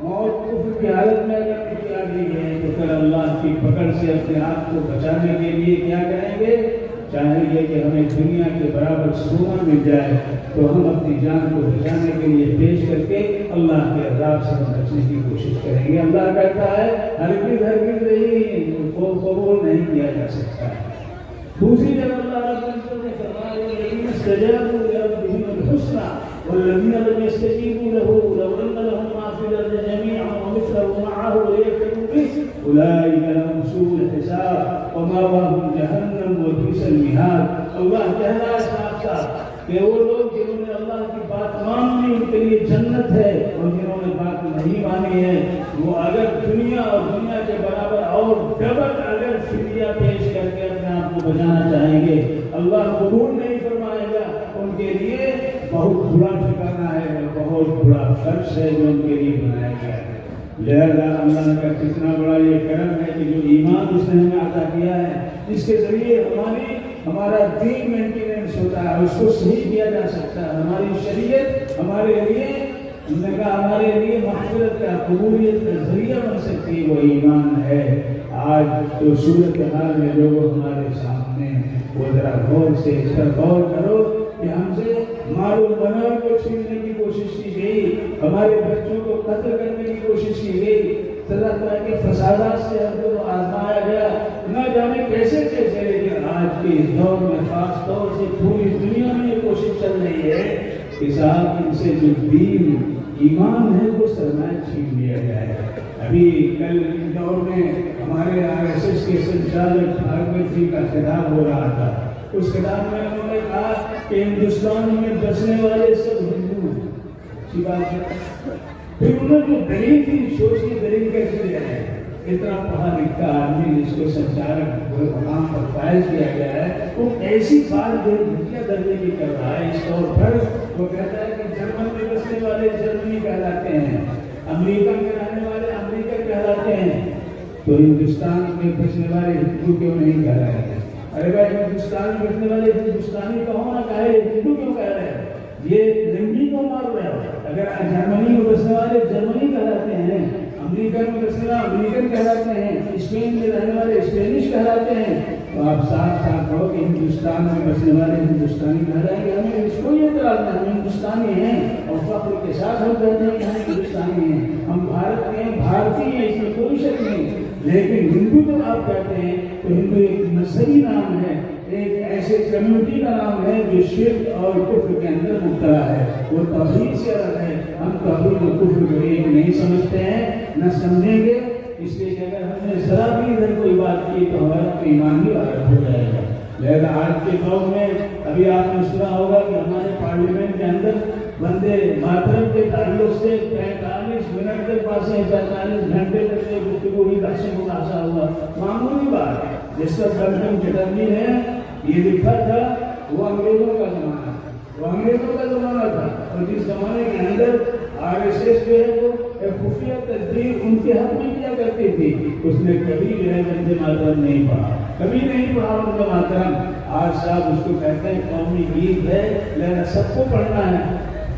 موت کفر کی حالت میں اگر ان کی آ گئی ہے تو پھر اللہ کی پکڑ سے اپنے آپ کو بچانے کے لیے کیا کریں گے چاہیں گے کہ ہمیں دنیا کے برابر سونا مل جائے تو ہم اپنی جان کو بچانے کے لیے پیش کر کے اللہ کے عذاب سے ہم بچنے کی کوشش کریں گے اللہ کہتا ہے ہرگز نہیں کو قبول نہیں کیا جا سکتا ہے دوسری جگہ اللہ رب العزت نے فرمایا الذين استجابوا لربهم الحسنى والذين لم يستجيبوا له لو ان لهم ما في الارض جميعا ومثله معه ليفتدوا به اولئك لهم سوء الحساب ومأواهم جهنم وبئس المهاد اللہ کہہ رہا ہے صاف صاف کہ وہ لوگ جنہوں نے اللہ کی بات مان لی ان کے لیے جنت ہے اور جنہوں نے بات نہیں مانی ہے وہ اگر دنیا اور دنیا کے برابر اور ڈبل اگر فدیہ پیش کر کے اپنے آپ کو بچانا چاہیں گے اللہ قبول نہیں فرمائے گا ان کے لیے بہت برا ٹھکانہ ہے بہت برا فرش ہے جو ان کے لیے بنایا گیا ہے لہذا اللہ کا کتنا بڑا یہ کرم ہے کہ جو ایمان اس نے ہمیں عطا کیا ہے اس کے ذریعے ہمارا دین مینٹیننس ہوتا ہے اس کو صحیح کیا جا سکتا ہے ہماری شریعت ہمارے لیے مغفرت کا قبولیت کا ذریعہ بن سکتی ہے وہ ایمان ہے آج جو صورتحال میں لوگ ہمارے سامنے وہ ذرا غور سے اس پر غور کرو کہ ہم سے مال و بنال کو چھیننے کی کوشش کی گئی ہمارے بچوں کو قتل کرنے کی کوشش کی گئی طرح طرح کے فسادات سے ہم کو آزمایا گیا نہ جانے کیسے لیکن آج کے اس دور میں خاص طور سے پوری دنیا میں یہ کوشش چل رہی ہے کہ صاحب ان سے جو دین ایمان ہے وہ سرمایہ چھین لیا گیا ہے ابھی کل اس دور میں ہمارے RSS کے سنچالک بھاگوت جی کا خطاب ہو رہا تھا اس خطاب میں انہوں نے کہا کہ ہندوستان میں بسنے والے سب ہندو ہیں اچھی بات ہے پھر انہوں نے جو دلیل تھی سوچ کی دلیل کیسے دیا ہے اتنا پڑھا لکھا آدمی جس کو سنچارک مقام پر فائز کیا گیا ہے وہ ایسی بات جو گھٹیا درجے کی کر رہا ہے اس طور پر وہ کہتا ہے کہ جرمن میں بسنے والے جرمنی کہلاتے ہیں امریکہ میں رہنے والے امریکہ کہلاتے ہیں تو ہندوستان میں بسنے والے ہندو کیوں نہیں کہہ رہے ہیں ارے بھائی ہندوستان میں بسنے والے ہندوستانی کہو نہ کہے ہندو کیوں کہہ رہے ہیں یہ لنگی کو مار رہے ہو اگر جرمنی میں بسنے والے جرمنی کہلاتے ہیں امریکہ میں بسنے والے امریکن کہلاتے ہیں اسپین میں رہنے والے اسپینش کہلاتے ہیں تو آپ صاف صاف کہو کہ ہندوستان میں بسنے والے ہندوستانی کہلائیں گے ہمیں اس کو یہ اعتراض نہیں ہم ہندوستانی ہیں اور فخر کے ساتھ ہم کہتے ہیں کہ ہم ہندوستانی ہیں ہم بھارت کے ہیں بھارتی ہیں اس میں کوئی شک نہیں لیکن ہندو جب آپ کہتے ہیں تو ہندو ایک مذہبی نام ہے ایک ایسے کمیونٹی کا نام ہے جو شرک اور کفر کے اندر مبتلا ہے وہ توحید سے الگ ہے ہم توحید و کفر کو ایک نہیں سمجھتے ہیں نہ سمجھیں گے اس لیے کہ اگر ہم نے ذرا بھی ادھر کوئی بات کی تو ہمارا ایمان بھی غلط ہو جائے گا لہذا آج کے دور میں ابھی آپ نے سنا ہوگا کہ ہمارے پارلیمنٹ کے اندر بندے ماترم کے تعلق سے 45 منٹ تک پاسے 45 گھنٹے تک سے گفتگو ہی بحث مباحثہ ہوا معمولی بات جس کا کنٹم چٹرنی ہے یہ لکھا تھا وہ انگریزوں کا زمانہ تھا اور جس زمانے کے اندر RSS جو ہے وہ خفیہ تدبیر ان کے حق میں کیا کرتی تھی اس نے کبھی جو ہے وندے ماترم نہیں پڑھا وندے ماترم آج صاحب اس کو کہتے ہیں قومی گیت ہے لہذا سب کو پڑھنا ہے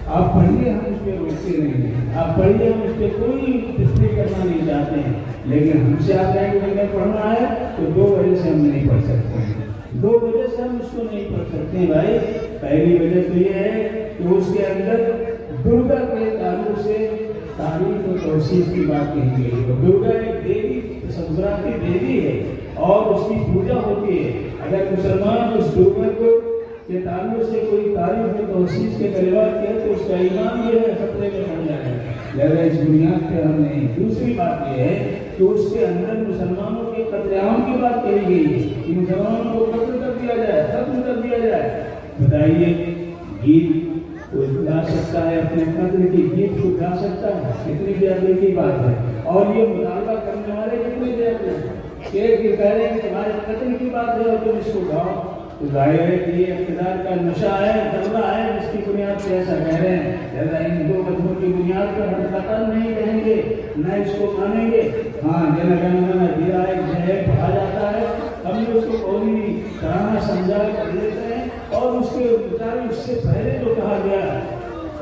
آپ پڑھیے ہم اس پہ روکتے نہیں ہیں آپ پڑھیے ہم اس پہ کوئی تصدیق کرنا نہیں چاہتے ہیں لیکن ہم سے آپ ہیں کہ ہمیں پڑھنا ہے تو 2 وجہ سے ہم نہیں پڑھ سکتے ہیں 2 وجہ سے ہم اس کو نہیں پڑھ سکتے ہیں بھائی پہلی وجہ تو یہ ہے کہ اس کے اندر درگا کے تعلق سے تعریف و توصیف کی بات کہی گئی ہے۔ درگا ایک دیوی تصورات کی دیوی ہے اور اس کی پوجا ہوتی ہے۔ اگر مسلمان اس درگا کو کے تعلق سے کوئی تعریف و توصیف کے کلمات کہے تو اس کا ایمان یہ ہے خطرے میں پڑ جائے گا۔ لہذا اس بنیاد پہ ہم نے دوسری بات یہ ہے کہ اس کے اندر مسلمانوں کے قتل عام کی بات کہی گئی ہے کہ مسلمانوں کو قتل کر دیا جائے، ختم کر دیا جائے۔ بتائیے گیت کوئی گا سکتا ہے اپنے قتل کی گیت کو گا سکتا ہے؟ کتنی بے کی بات ہے۔ اور یہ مطالبہ کرنے والے کتنے بے کہ کہہ رہے ہیں کہ تمہارے قتل کی بات ہے اور تم اس کو گاؤ، تو ظاہر ہے کہ یہ اقتدار کا نشہ ہے، جذبہ ہے، جس کی بنیاد سے ایسا کہہ رہے ہیں۔ لہذا ان دو مذہبوں کی بنیاد پر ہم قتل نہیں کہیں گے، نہ اس کو مانیں گے۔ ہاں جن گن من ادھیرائے جے پڑھا جاتا ہے، ہم نے اس کو قومی ترانہ سمجھا کر لیتے ہیں اور اس کے مطابق اس سے پہلے جو کہا گیا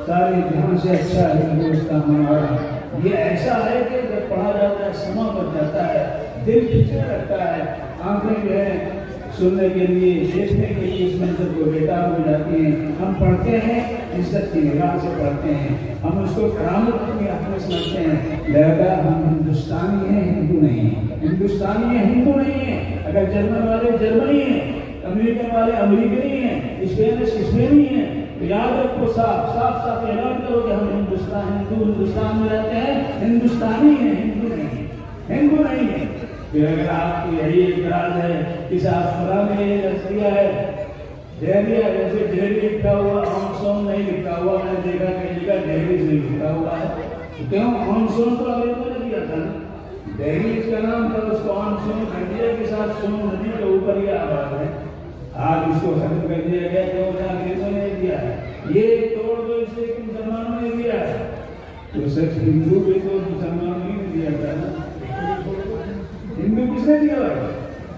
سارے جہاں سے اچھا ہندوستان ہمارا، یہ ایسا ہے کہ جب پڑھا جاتا ہے سما بچ جاتا ہے، دل کھینچنے لگتا ہے، آنکھیں جو ہے سننے کے لیے دیکھنے کے لیے اس منظر کو بےتاب ہو جاتی ہیں۔ ہم پڑھتے ہیں عزت کی نگاہ سے پڑھتے ہیں، ہم اس کو کرامت کی حق میں سمجھتے ہیں۔ لہذا ہم ہندوستانی ہیں، ہندو نہیں ہیں۔ ہندوستانی ہیں، ہندو نہیں ہیں۔ اگر جرمن والے جرمنی ہیں، امریکن والے امریکنی ہیں، اسپینش اسپینی ہیں، تو یاد رکھو، صاف صاف صاف اعلان کرو کہ ہم ہندوستان میں رہتے ہیں، ہندوستانی ہیں، ہندو نہیں ہیں، ہندو نہیں ہیں۔ پھر اگر آپ کی یہی اعتراض ہے کہ فلاں نے یہ نظریہ ہے، دہلیہ جیسے دہلی لکھا ہوا آن سون نہیں لکھا ہوا، میں نے دیکھا کہ جگہ دہلی سے لکھا ہوا ہے، کیوں آن سون تو انگریزوں نے دیا تھا نا، دہلی اس کا نام تھا، اس کو آن سون انڈیا کے ساتھ سون ندی کے اوپر یہ آباد ہے۔ آج اس کو ختم کر دیا گیا جو انگریزوں نے دیا ہے، یہ توڑ دو اسے کہ مسلمانوں نے دیا ہے، تو صرف ہندو بھی تو مسلمانوں نے دیا تھا نا۔ ہندو کس نے دیا ہے؟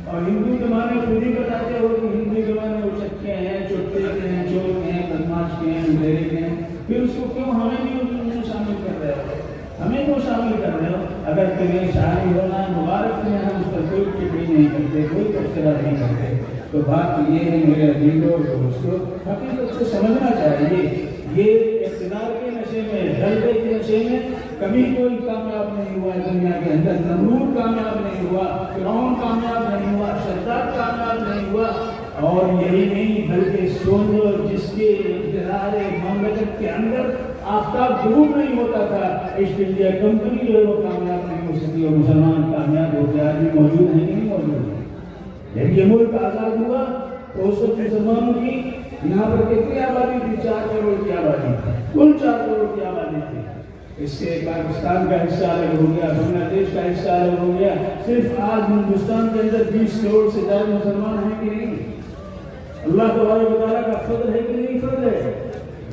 اور ہندو کے معنی خود ہی بتاتے ہو کہ ہندو کے معنی اچکے ہیں، چوٹے کے ہیں، چور کے ہیں، بدماش کے ہیں، اندھیرے کے ہیں، پھر اس کو کیوں ہمیں بھی ان میں شامل کر رہے ہو؟ ہمیں کیوں شامل کر رہے ہو؟ اگر تمہیں شامل ہونا ہے مبارک میں، ہم اس پر کوئی ٹپڑی نہیں کرتے، کوئی تبصرہ نہیں کرتے۔ تو بات یہ ہے میرے عزیزوں اور دوستوں، حقیقت کو سمجھنا چاہیے۔ یہ اقتدار کے نشے میں، غلبے کے نشے میں کبھی کوئی کامیاب نہیں ہوا ہے دنیا کے اندر۔ نمرود کامیاب نہیں ہوا، فرعون کامیاب نہیں ہوا، شداد کامیاب نہیں ہوا، اور یہی نہیں بلکہ سوچو جس کے اقتدار مملکت کے اندر آفتاب غروب نہیں ہوتا تھا، ایسٹ انڈیا کمپنی جو ہے وہ کامیاب نہیں ہو سکی، اور مسلمان کامیاب ہو گیا۔ آدمی موجود ہیں کہ نہیں موجود ہے؟ جب یہ ملک آزاد ہوا تو اس وقت مسلمانوں کی یہاں پر کتنی آبادی تھی؟ 4 کروڑ کی آبادی تھی، کل 4 کروڑ کی آبادی تھی۔ اس سے پاکستان کا حصہ الگ ہو گیا، بنگلہ دیش کا حصہ الگ ہو گیا۔ صرف آج ہندوستان کے اندر 20 کروڑ سے زیادہ مسلمان ہیں کہ نہیں؟ اللہ تبارک و تعالیٰ کا فضل ہے کہ نہیں فضل ہے؟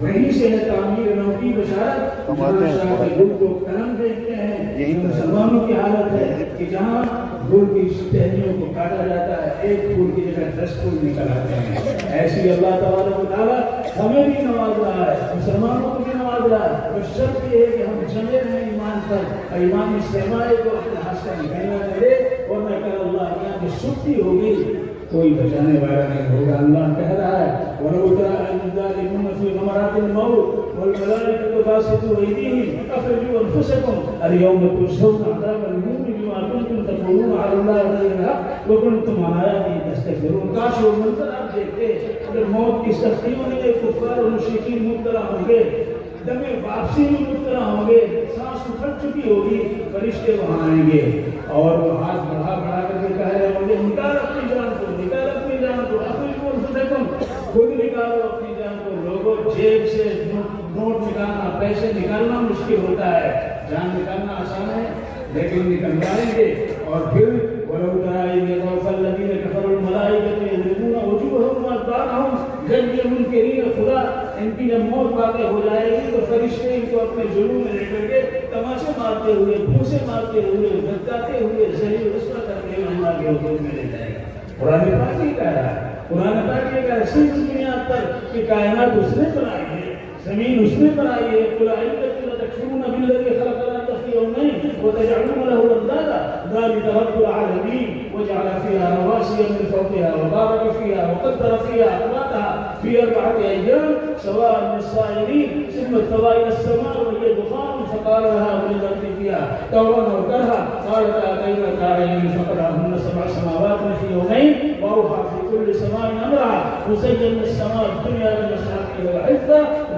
وہیں سے ہے تعمیر نو کی بشارت۔ شاہ کے گل کو قلم دیکھتے ہیں، مسلمانوں کی حالت ہے کہ جہاں گل کی ٹہنیوں کو کاٹا جاتا ہے، ایک پھول کی جگہ 10 پھول نکل آتے ہیں۔ ایسی اللہ تبارک و تعالیٰ ہمیں بھی نواز رہا ہے، مسلمانوں کو بھی نواز رہا ہے۔ اور شرط یہ ہے کہ ہم جمے رہیں ایمان پر، اور ایمانی سرمایے کو اپنے ہاتھ سے نکالنا کرے، اور نہ کر اللہ یہاں کی چھٹی ہوگی کوئی بچانے والا نہیں ہوگا۔ اللہ کہہ رہا ہے وَلَوْ تَرَىٰ إِذِ الظَّالِمُونَ فِي غَمَرَاتِ الْمَوْتِ وَالْمَلَائِكَةُ بَاسِطُو أَيْدِيهِمْ أَخْرِجُوا أَنفُسَكُمْ الْيَوْمَ تُجْزَوْنَ عَذَابَ الْهُونِ بِمَا كُنتُمْ تَقُولُونَ عَلَى اللَّهِ غَيْرَ الْحَقِّ وَكُنتُمْ عَنْ آيَاتِهِ تَسْتَكْبِرُونَ۔ کاش وہ منظر آپ دیکھتے اگر موت کی سختیوں میں کفار اور مشرکین مبتلا ہوں گے، دم واپسی میں مبتلا ہوں گے، سانس اکھڑ چکی ہوگی، فرشتے وہاں آئیں گے اور وہ ہاتھ بڑھا بڑھا کر کے کہہ رہے ہوں گے نکال اپنی جان کو، نکال اپنی جان کو، اپنی خود نکالو اپنی جان کو۔ لوگوں جیب سے نوٹ نکالنا، پیسے نکالنا مشکل ہوتا ہے، جان نکالنا آسان ہے، لیکن نکلوائیں گے۔ اور پھر وَلَوْ تَرَىٰ إِذْ يَتَوَفَّى الَّذِينَ كَفَرُوا الْمَلَائِكَةُ يَضْرِبُونَ وُجُوهَهُمْ وَأَدْبَارَهُمْ۔ جب یہ منکرین خدا ان کی جب موت واقع ہو جائے گی تو فرشتے ان کو اپنے جلوں میں لے کر کے تماشے مارتے ہوئے، پھوسے مارتے ہوئے، بتاتے ہوئے، ذلیل رسوا کرتے ہوئے اللہ کے حضور میں لے جائے گا۔ قرآن پاک یہ کہہ رہا ہے، قرآن پاک یہ کہہ رہا ہے صرف اس بنیاد پر کہ کائنات اس نے بنائی ہے، زمین اس نے بنائی ہے۔ قُلْ أَئِنَّكُمْ لَتَكْفُرُونَ بِالَّذِي خَلَقَ الْأَرْضَ فِي يَوْمَيْنِ وَتَجْعَلُونَ لَهُ أَندَادًا ذَلِكَ رَبُّ الْعَالَمِينَ وَجَعَلَ فيها رواسي من فوقها وبارك فيها وقدر فيها أقواتها في 4 أيام سواء للسائلين ثم استوى إلى السماء وهي دخان فقال لها وللأرض فيها طوعا وكرها قالت آتينا طائعين فقضاهن 7 سماوات في يومين وأوحى في كل سماء أمرها وزينا السماء الدنيا بالمصابيح والحفظ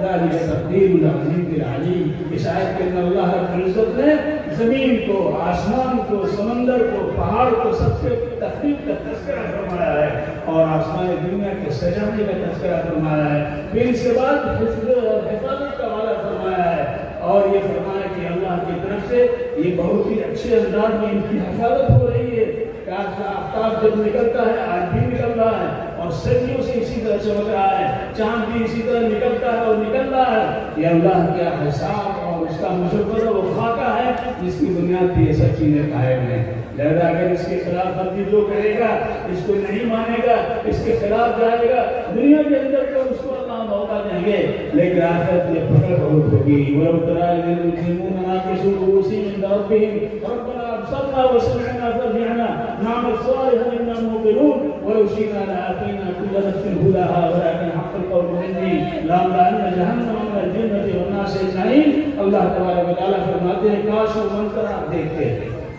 ذلك تقدير العزيز العليم. اس آیت کے اندر اللہ رب العزت نے زمین کو، آسمان کو، سمندر کو، پہاڑ کو سب سے تخلیق کا تذکرہ فرمایا ہے اور آسمان دنیا کے سجانے کا تذکرہ فرمایا ہے. پھر اس کے بعد حفظ اور حفاظت کا وعدہ فرمایا ہے اور یہ فرمایا کہ اللہ کی طرف سے یہ بہت ہی اچھے انداز میں ان کی حفاظت ہو رہی ہے. آفتاب جب نکلتا ہے آج بھی نکل رہا ہے اور سردیوں سے اسی طرح چمک رہا ہے، چاند بھی اسی طرح نکلتا ہے اور نکل رہا ہے. یہ اللہ کا حساب اور اس کا مشورہ وہ خاکہ ہے جس کی بنیاد پہ یہ سب چیزیں قائم ہیں. لہذا اگر اس کے خلاف ورزی جو کرے گا، اس کو نہیں مانے گا، اس کے خلاف جائے گا، دنیا کے اندر تو اس کو اللہ موقع دیں گے لیکن آخرت میں پکڑ بہت ہوگی. وَلَوْ تَرَىٰ إِذِ الْمُجْرِمُونَ نَاكِسُو رُءُوسِهِمْ عِندَ رَبِّهِمْ رَبَّنَا أَبْصَرْنَا وَسَمِعْنَا فَارْجِعْنَا نَعْمَلْ صَالِحًا إِنَّا مُوقِنُونَ وَلَوْ شِئْنَا لَآتَيْنَا كُلَّ نَفْسٍ هُدَاهَا وَلَٰكِنْ حَقَّ الْقَوْلُ مِنِّي لَأَمْلَأَنَّ جَهَنَّمَ مِنَ الْجِنَّةِ وَالنَّاسِ أَجْمَعِينَ. اللہ تبارک و تعالیٰ فرماتے ہیں کاش وہ منظر آپ دیکھتے،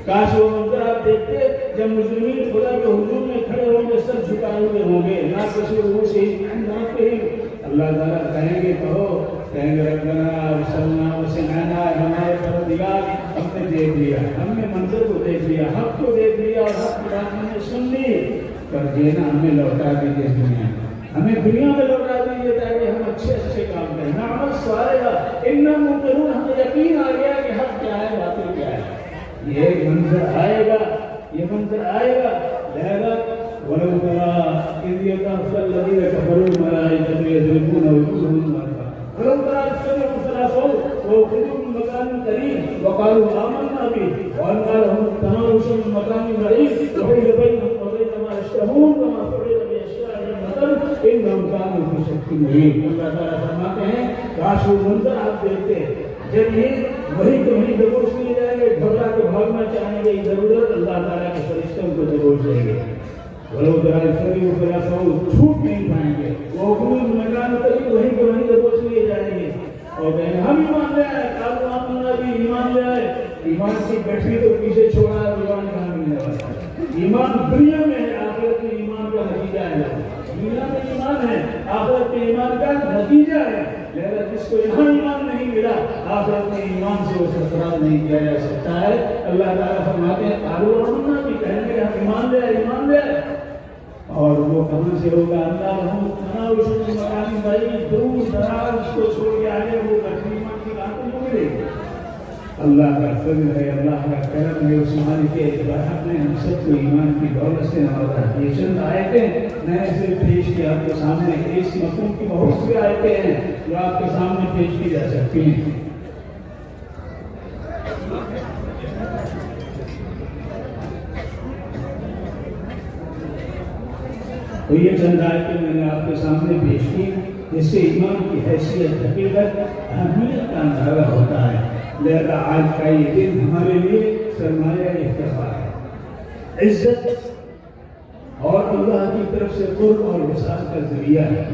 کاش وہ منظر آپ دیکھتے جب مجرمین خدا کے حضور میں کھڑے ہوں گے، سر جھکائے ہوئے ہوں گے. نہ کسی روح سے اللہ تعالیٰ کہیں گے ربنا ارسلنا وسمعنا، ہمارے پروردگار ہم نے دیکھ لیا، ہم نے منظر کو دیکھ لیا، حق کو دیکھ لیا اور حق کی بات ہم نے سن لی، پر دینا ہمیں لوٹا دیجیے دنیا، ہمیں دنیا میں لوٹا دیجیے تاکہ ہم اچھے کام کریں. نعمل صالحا انا موقنون، ہمیں یقین آ گیا کہ حق کیا ہے باطل کیا ہے. یہ منظر آئے گا، یہ منظر آئے گا. لہذا وَلَوْ تَرَىٰ إِذْ يَتَوَفَّى الَّذِينَ كَفَرُوا الْمَلَائِكَةُ يَضْرِبُونَ وُجُوهَهُمْ النَّارَ وَلَوْ تَرَىٰ إِذْ سَمِعُوا صَلَاةَهُمْ وَأُخْرِجُوا مِن مَّكَانٍ قَرِيبٍ وَقَالُوا آمَنَّا بِهِ وَأَنَّىٰ لَهُمُ التَّنَاوُشُ مِن مَّكَانٍ بَعِيدٍ وَحِيلَ بَيْنَهُمْ وَبَيْنَ مَا يَشْتَهُونَ كَمَا فُعِلَ بِأَشْيَاعِهِم مِّن قَبْلُ إِنَّهُمْ كَانُوا فِي شَكٍّ مُّرِيبٍ. اللہ تعالیٰ فرماتے ہیں کاش وہ منظر آپ دیکھتے جب یہ وہی تو وہی دبوچ لیے جائیں گے، گھبرا کے بھاگنا چاہیں گے، ادھر ادھر اللہ تعالیٰ کے فرشتوں کو دبوچ لیں گے. ولو ترى الفريق فلاسفه چھوٹ نہیں پائیں گے، وہ خود مکان تک وہیں کے وہیں دبوچ لیے جائیں گے اور کہیں ہم ایمان لے آئے، کالو آمنا بھی ایمان لے آئے. ایمان کی گٹھی تو پیچھے چھوڑا ہے، ایمان کہاں ملنے والا ہے. ایمان دنیا میں ہے، آخرت میں ایمان کا نتیجہ ہے. دنیا میں ایمان ہے، آخرت میں ایمان کا نتیجہ ہے. لہذا جس کو یہاں ایمان نہیں ملا، آخرت میں ایمان سے وہ سرفراز نہیں کیا جا سکتا ہے. اللہ تعالیٰ فرماتے ہیں کالو آمنا بھی کہیں گے ہم ایمان لے آئے، ایمان لے آئے. اور وہ کہاں سے ہوگا؟ اللہ ہم تناوش مکان بھائی دور دراز کو چھوڑ کے آگے وہ ایمان کی بات نہیں ملے گی. اللہ کا فضل ہے، اللہ کا کرم ہے، اس مالک کے اعتبارات میں ہم سب کو ایمان کی دولت سے نوازا. یہ چند آیتیں میں نے صرف پیش کی آپ کے سامنے، اس مفہوم کی بہت سی آیتیں ہیں جو آپ کے سامنے پیش کی جا سکتی ہیں. تو یہ چند آیتیں میں نے آپ کے سامنے پیش کی جس سے ایمان کی حیثیت، حقیقت، اہمیت کا اندازہ ہوتا ہے. لہذا آج کا یہ دن ہمارے لیے سرمایہ افتخار ہے، عزت اور اللہ کی طرف سے قرب اور وصال کا ذریعہ ہے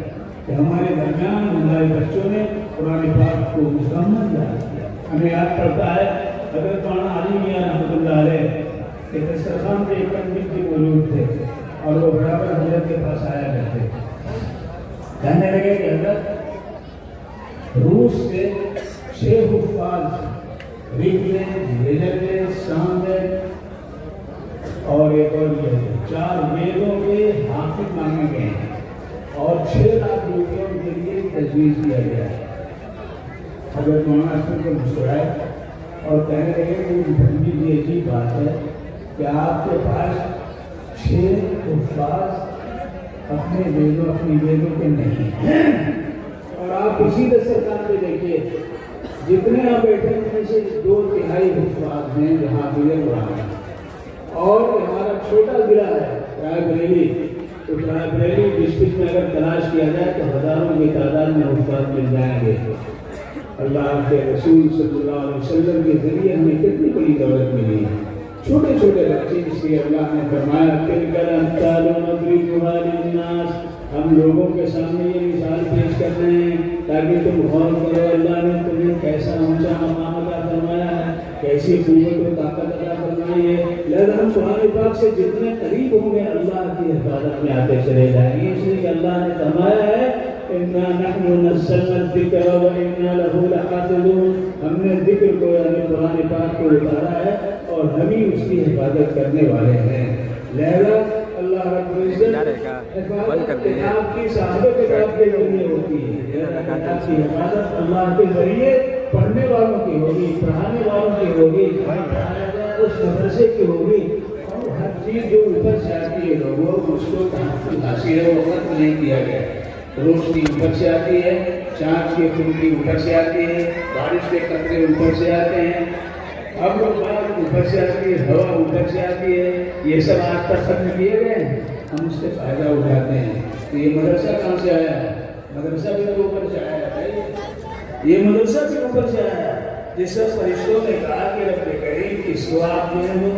کہ ہمارے درمیان ہمارے بچوں نے قرآن پاک کو مکمل یاد کیا. ہمیں یاد پڑتا ہے حضرت مولانا علی میاں رحمۃ اللہ علیہ کہ دسترخوان پہ ایک پنڈت جی موجود تھے اور وہ برابر حضرت کے پاس آیا کرتے، کہنے لگے کہ حضرت روس سے 6 حفاظ سامنے اور ایک اور 4 ویدوں کے حافظ مانگے گئے ہیں اور 6 لاکھ روپیوں کے لیے تجویز کیا گیا ہے. حضرت مولانا اسلم کو مسکرائے اور کہنے لگے کہ یہ عجیب بات ہے کہ آپ کے پاس 6 حفاظ اپنی ویدوں کے نہیں ہیں اور آپ اسی دسترخوان پہ دیکھیے جتنے آپ بیٹھے ان میں سے 2/3 حفاظ ہیں جہاں قرآن. اور ہمارا چھوٹا ضلع ہے رائے بریلی، تو رائے بریلی ڈسٹرکٹ میں اگر تلاش کیا جائے تو ہزاروں کی تعداد میں حفاظ مل جائیں گے. اللہ کے رسول صلی اللہ علیہ وسلم کے ذریعے ہمیں کتنی بڑی دولت ملی ہے. چھوٹے چھوٹے بچے اس لیے اللہ نے فرمایا تلکل امثال نضربها للناس، ہم لوگوں کے سامنے یہ مثال پیش کر رہے ہیں تاکہ تم غور کرو اللہ نے تمہیں کیسا اونچا مقام عطا فرمایا ہے، کیسی قوت و طاقت عطا فرمائی ہے۔ لہذا ہم قرآن پاک سے جتنے قریب ہوں گے اللہ کی حفاظت میں آتے چلے جائیں گے، اس لیے کہ اللہ نے فرمایا ہے اِنَّا نَحْنُ نَزَّلْنَا الذِّكْرَ وَإِنَّا لَهُ لَحَافِظُونَ، ہم نے ذکر کو یعنی قرآن پاک کو اتارا ہے اور ہم ہی اس کی حفاظت کرنے والے ہیں۔ لہذا اللہ رب العزت حفاظت کتاب کی صاحب کتاب کے ذریعے ہوتی ہے، کتاب کی حفاظت اللہ کے ذریعے پڑھنے والوں کی ہوگی، پڑھانے والوں کی ہوگی، اس مدرسے کی ہوگی، اور ہر چیز جو اوپر سے آتی ہے لوگوں اس کو تحفظ حاصل ہے، وہ ختم نہیں کیا گیا۔ روشنی اوپر سے آتی ہے، چاند کی خوبی اوپر سے آتی ہے، بارش کے قطرے اوپر سے آتے ہیں، اب اوپر سے آتی ہے، ہوا اوپر سے آتی ہے، یہ سب آج تک ختم کیے گئے ہیں، ہم اس سے فائدہ اٹھاتے ہیں۔ تو یہ مدرسہ کہاں سے آیا ہے؟ مدرسہ بھی تو اوپر سے آیا ہے، یہ مدرسہ بھی اوپر سے آیا ہے، جس سے فرشتوں نے کہا کہ رب کریم کی سواب جو ہے وہ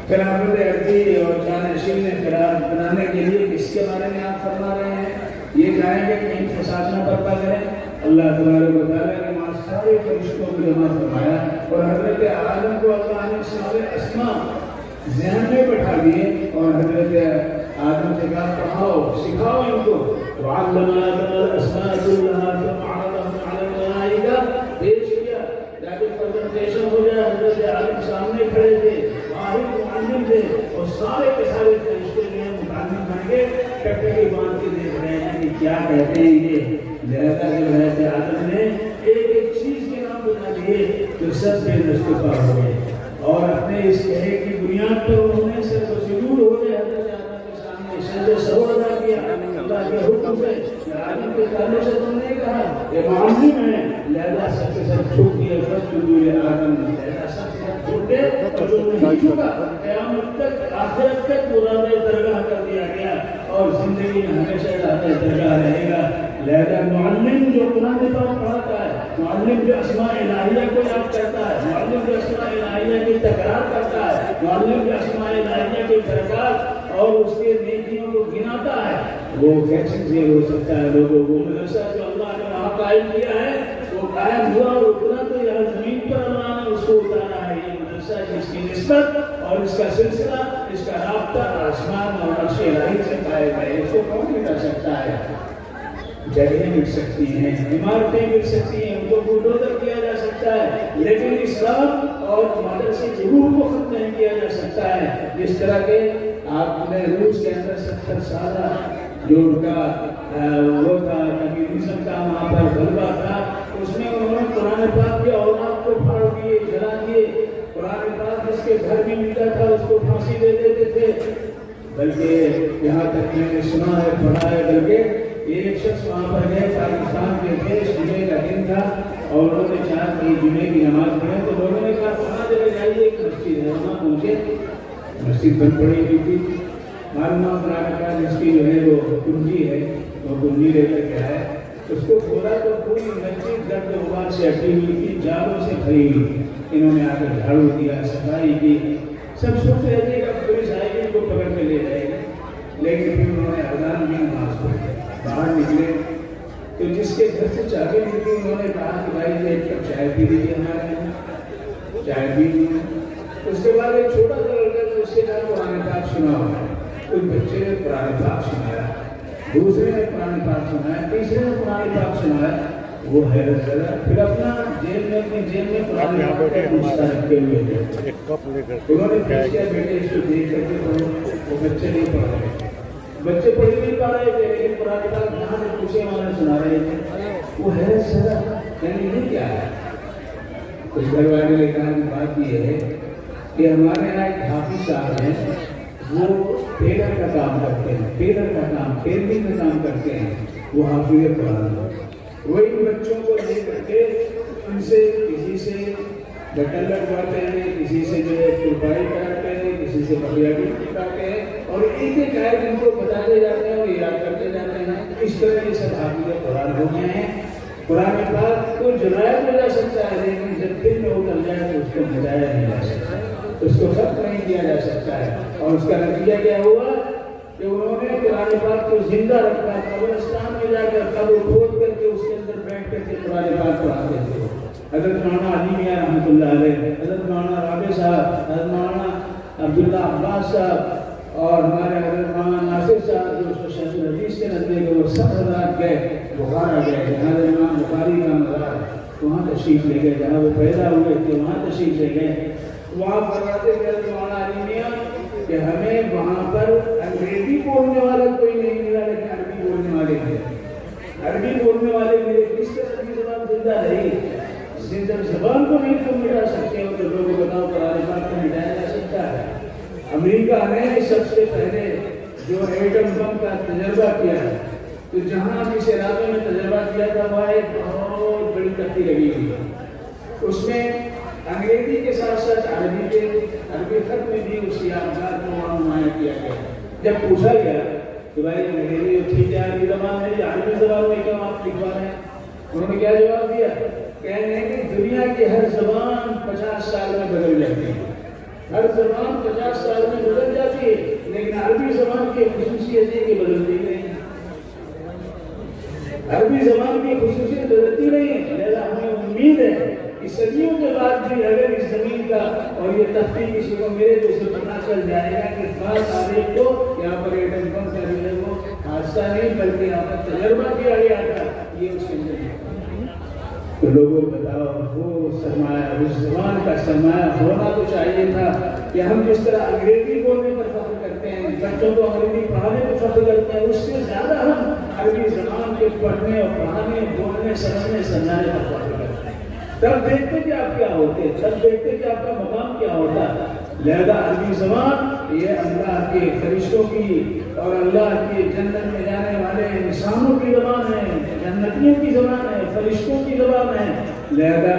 خلافت ارضی اور جانشین خلاف بنانے کے لیے کس کے بارے میں آپ فرما رہے ہیں؟ یہ کہیں گے کہ فساد نہ برپا کریں۔ اللہ تبارک و تعالیٰ نے وہاں سارے فرشتوں کو جمع فرمایا اور حضرت آدم کو اللہ نے سارے اسماء ذہن میں بٹھا دیے اور حضرت آدم سے کہا پڑھاؤ سکھاؤ ان کو، وعلم آدم الاسماء كلها ثم عرضهم على الملائكة، پیش کیا تاکہ پریزنٹیشن ہو جائے۔ حضرت آدم سامنے کھڑے تھے، واحد معلم تھے، اور سارے کے سارے فرشتے جو ہیں متعلم بن کے ٹکٹکی باندھ کے دیکھ رہے ہیں کہ کیا کہتے ہیں یہ۔ لہذا جو حضرت آدم نے ایک ایک چیز کے نام بتا دیے جو سب بے نستفا ہو گئے، اور اپنے اس کہے کی بنیاد پر انہوں نے سر و سجود ہو گئے، حضرت آدم کے سامنے سجدہ سہو ادا کیا اللہ کے حکم سے۔ آدم کے تعلق سے تم نے کہا یہ معلم ہے، لہذا سب کے سب چھوٹ دیے، فسجدوا لآدم، لہذا سب کے سب چھوٹ گئے اور جو نہیں چھوٹا قیامت تک آخرت تک مراد درگاہ کر دیا گیا اور زندگی میں ہمیشہ رہتا درگاہ رہے گا۔ لہذا معلم جو قرآن پاک پڑھاتا ہے، معلم جو اسماء الہیہ کو یاد کرتا ہے، معلم جو اسماء الہیہ کی تکرار کرتا ہے، معلم جو اسماء الہیہ کی برکات اور اس کے نیکیوں کو گناتا ہے، وہ کیسے زیر ہو سکتا ہے لوگوں کو؟ مدرسہ جو اللہ نے وہاں قائم کیا ہے وہ قائم ہوا اور اتنا تو یہاں زمین پر اللہ نے اس کو اتارا ہے۔ یہ مدرسہ جس کی نسبت اور اس کا سلسلہ، اس کا رابطہ آسمان اور عرش الہی سے قائم ہے، اس کو کون مٹا سکتا ہے؟ جگہیں مل سکتی ہیں، عمارتیں مل سکتی ہیں، ان کو بلڈوزر کیا جا سکتا ہے، لیکن اسلام اور مدرسے کی روح کو ختم نہیں کیا جا سکتا ہے۔ جس طرح کے آپ نے روس کے اندر 70 سالہ جو ان کا وہ تھا کمیونزم کا وہاں پر غلبہ تھا، اس میں انہوں نے قرآن پاک کے اولاد کو پھاڑ دیے، جلا دیے۔ قرآن پاک جس کے گھر میں ملتا تھا اس کو پھانسی دے دیتے تھے، بلکہ یہاں تک میں نے سنا ہے، پڑھا ہے، بلکہ ایک شخص وہاں پر گئے پاکستان کے تھے، جمعے کا دن تھا اور انہوں نے چاہا کہ جمعے کی نماز پڑھیں، تو لوگوں نے کہا وہاں جگہ جائیے، ایک مسجد ہے، وہاں پہنچے، مسجد بند پڑی ہوئی تھی، معلومات بنا کر جس کی جو ہے وہ کنجی ہے، وہ کنجی لے کر کے آئے، اس کو کھولا تو پوری مسجد گرد و غبار سے ہٹی ہوئی تھی، جالوں سے بھری ہوئی تھی۔ انہوں نے آ کر جھاڑو دیا، صفائی کی، سب سوچ رہے تھے کہ پولیس آئے گی ان کو پکڑ کے لے جائے گی، لیکن پھر انہوں نے اذان کی نماز پڑھی، باہر نکلے تو جس کے گھر سے چابی ملی انہوں نے کہا کہ بھائی ایک کپ چائے پی لیجیے ہمارے یہاں، چائے پی لی۔ اس کے بعد ایک چھوٹا سا لڑکا تھا، اس کے ساتھ قرآن پاک سنا ہوا ہے، اس بچے نے قرآن پاک سنایا، دوسرے نے قرآن پاک سنایا، تیسرے نے قرآن پاک سنایا، وہ حیرت زدہ، پھر اپنا جیب میں اپنی جیب میں قرآن پاک کا نسخہ رکھے ہوئے تھے، انہوں نے پیش کیا بیٹے اس کو دیکھ کر کے پڑھو، وہ بچے نہیں پڑھ رہے، بچے پڑھ نہیں پا رہے تھے، لیکن قرآن پاک یہاں سے پوچھے والے سنا رہے تھے، وہ حیرت زدہ، یعنی یہ کیا ہے؟ اس گھر والے نے کہا کہ بات یہ ہے کہ ہمارے یہاں ایک حافظ صاحب ہیں، وہ ٹیلر کا کام کرتے ہیں، ٹیلر کا کام، ٹیلرنگ کا کام کرتے ہیں، وہ حافظ قرآن ہے، وہ ان بچوں کو لے کر کے ان سے کسی سے بٹن لگواتے ہیں، کسی سے جو ہے ترپائی کراتے ہیں، کسی سے پنجابی سکھاتے ہیں اور ایک ایک آیت ان کو بتاتے جاتے ہیں اور یاد کرتے جاتے ہیں۔ اس طرح یہ سب حافظ قرآن ہو گئے ہیں۔ قرآن پاک کو جلایا بھی جا سکتا ہے، لیکن جب دل میں اتر جائے تو اس کو بجایا نہیں جا سکتا۔ اس کو ختم نہیں کیا جا سکتا ہے. اور اس کا نتیجہ کیا ہوا کہ انہوں نے قرآن پاک کو زندہ رکھا. قبرستان میں جا کر قبر کھود کر کے اس کے اندر بیٹھ کر کے قرآن پاک پڑھاتے تھے. حضرت مولانا علی میاں رحمۃ اللہ علیہ، حضرت مولانا رابع صاحب، حضرت مولانا عبداللہ عباس صاحب اور ہمارے حضرت مولانا ناصر صاحب جو شیخ الحدیث کے نزدیک وہ سب حضرات گئے بخارا گئے. جہاں امام بخاری کا مزار ہے وہاں تشریف لے گئے. جہاں وہ پیدا ہوئے تھے وہاں تشریف لے گئے. وہاں فرماتے تھے مولانا علی میاں کہ ہمیں وہاں پر انگریزی بولنے والا کوئی نہیں ملا لیکن عربی بولنے والے تھے. عربی بولنے والے میرے کس طرح کی زبان زندہ رہی. جب زبان کو نہیں تم مٹا سکتے ہو تو لوگوں کو بتاؤ قرآن پاک کو مٹایا جا سکتا ہے. امریکہ نے سب سے پہلے جو ایٹم بم کا تجربہ کیا ہے تو جہاں جس علاقے میں تجربہ کیا تھا وہاں ایک بہت بڑی تختی لگی ہوئی ہے. اس میں انگریزی کے ساتھ ساتھ عربی خط میں بھی اس یادگار کو وہاں نمایاں کیا گیا. جب پوچھا گیا کہ بھائی انگریزی ٹھیک ہے عربی زبان ہے عربی زبان میں کیوں آپ لکھوا رہے ہیں، انہوں نے کیا جواب دیا؟ کہنے ہیں کہ دنیا کی ہر زبان 50 سال میں بدل جاتی ہے. ہر زبان 50 سال میں بدل جاتی ہے لیکن عربی زبان کی خصوصیت ہے کہ بدلتی نہیں. عربی زبان کی خصوصیت بدلتی نہیں ہے. لہذا ہمیں امید ہے کہ صدیوں کے بعد بھی اگر اس زمین کا اور یہ تختی کسی کو میرے تو اسے پتہ چل جائے گا کہ خاص تاریخ کو یہاں پر ایٹم بم کا جو ہے وہ حادثہ نہیں بلکہ یہاں پر تجربہ کیا گیا تھا. یہ اس کے اندر تو لوگوں کو بتاؤ وہ سرمایہ اس زبان کا سرمایہ ہونا تو چاہیے تھا کہ ہم جس طرح انگریزی بولنے پر فخر کرتے ہیں، بچوں کو انگریزی پڑھانے پر فخر کرتے ہیں، اس سے زیادہ ہم عربی زبان کے پڑھنے اور پڑھانے بولنے سمجھنے سمجھانے پر فخر کرتے ہیں. تب دیکھتے کہ آپ کیا ہوتے، تب دیکھتے کہ آپ کا مقام کیا ہوتا. لہذا عربی زبان یہ اللہ کے فرشتوں کی اور اللہ کی جنت میں جانے والے انسانوں کی زبان ہے، جنتیوں کی زبان ہے، فرشتوں کی زبان ہے. لہذا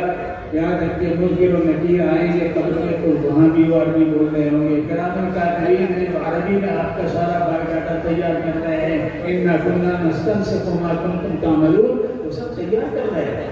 یہاں تک کہ منکر و نکیر آئیں گے قبر میں تو وہاں بھی وہ عربی بول رہے ہوں گے. کرام کاتبین ہیں عربی میں آپ کا سارا بایو ڈاٹا تیار کر رہے ہیں. انا کنا نستنسخ ما کنتم تعملون، وہ سب تیار کر رہے ہیں.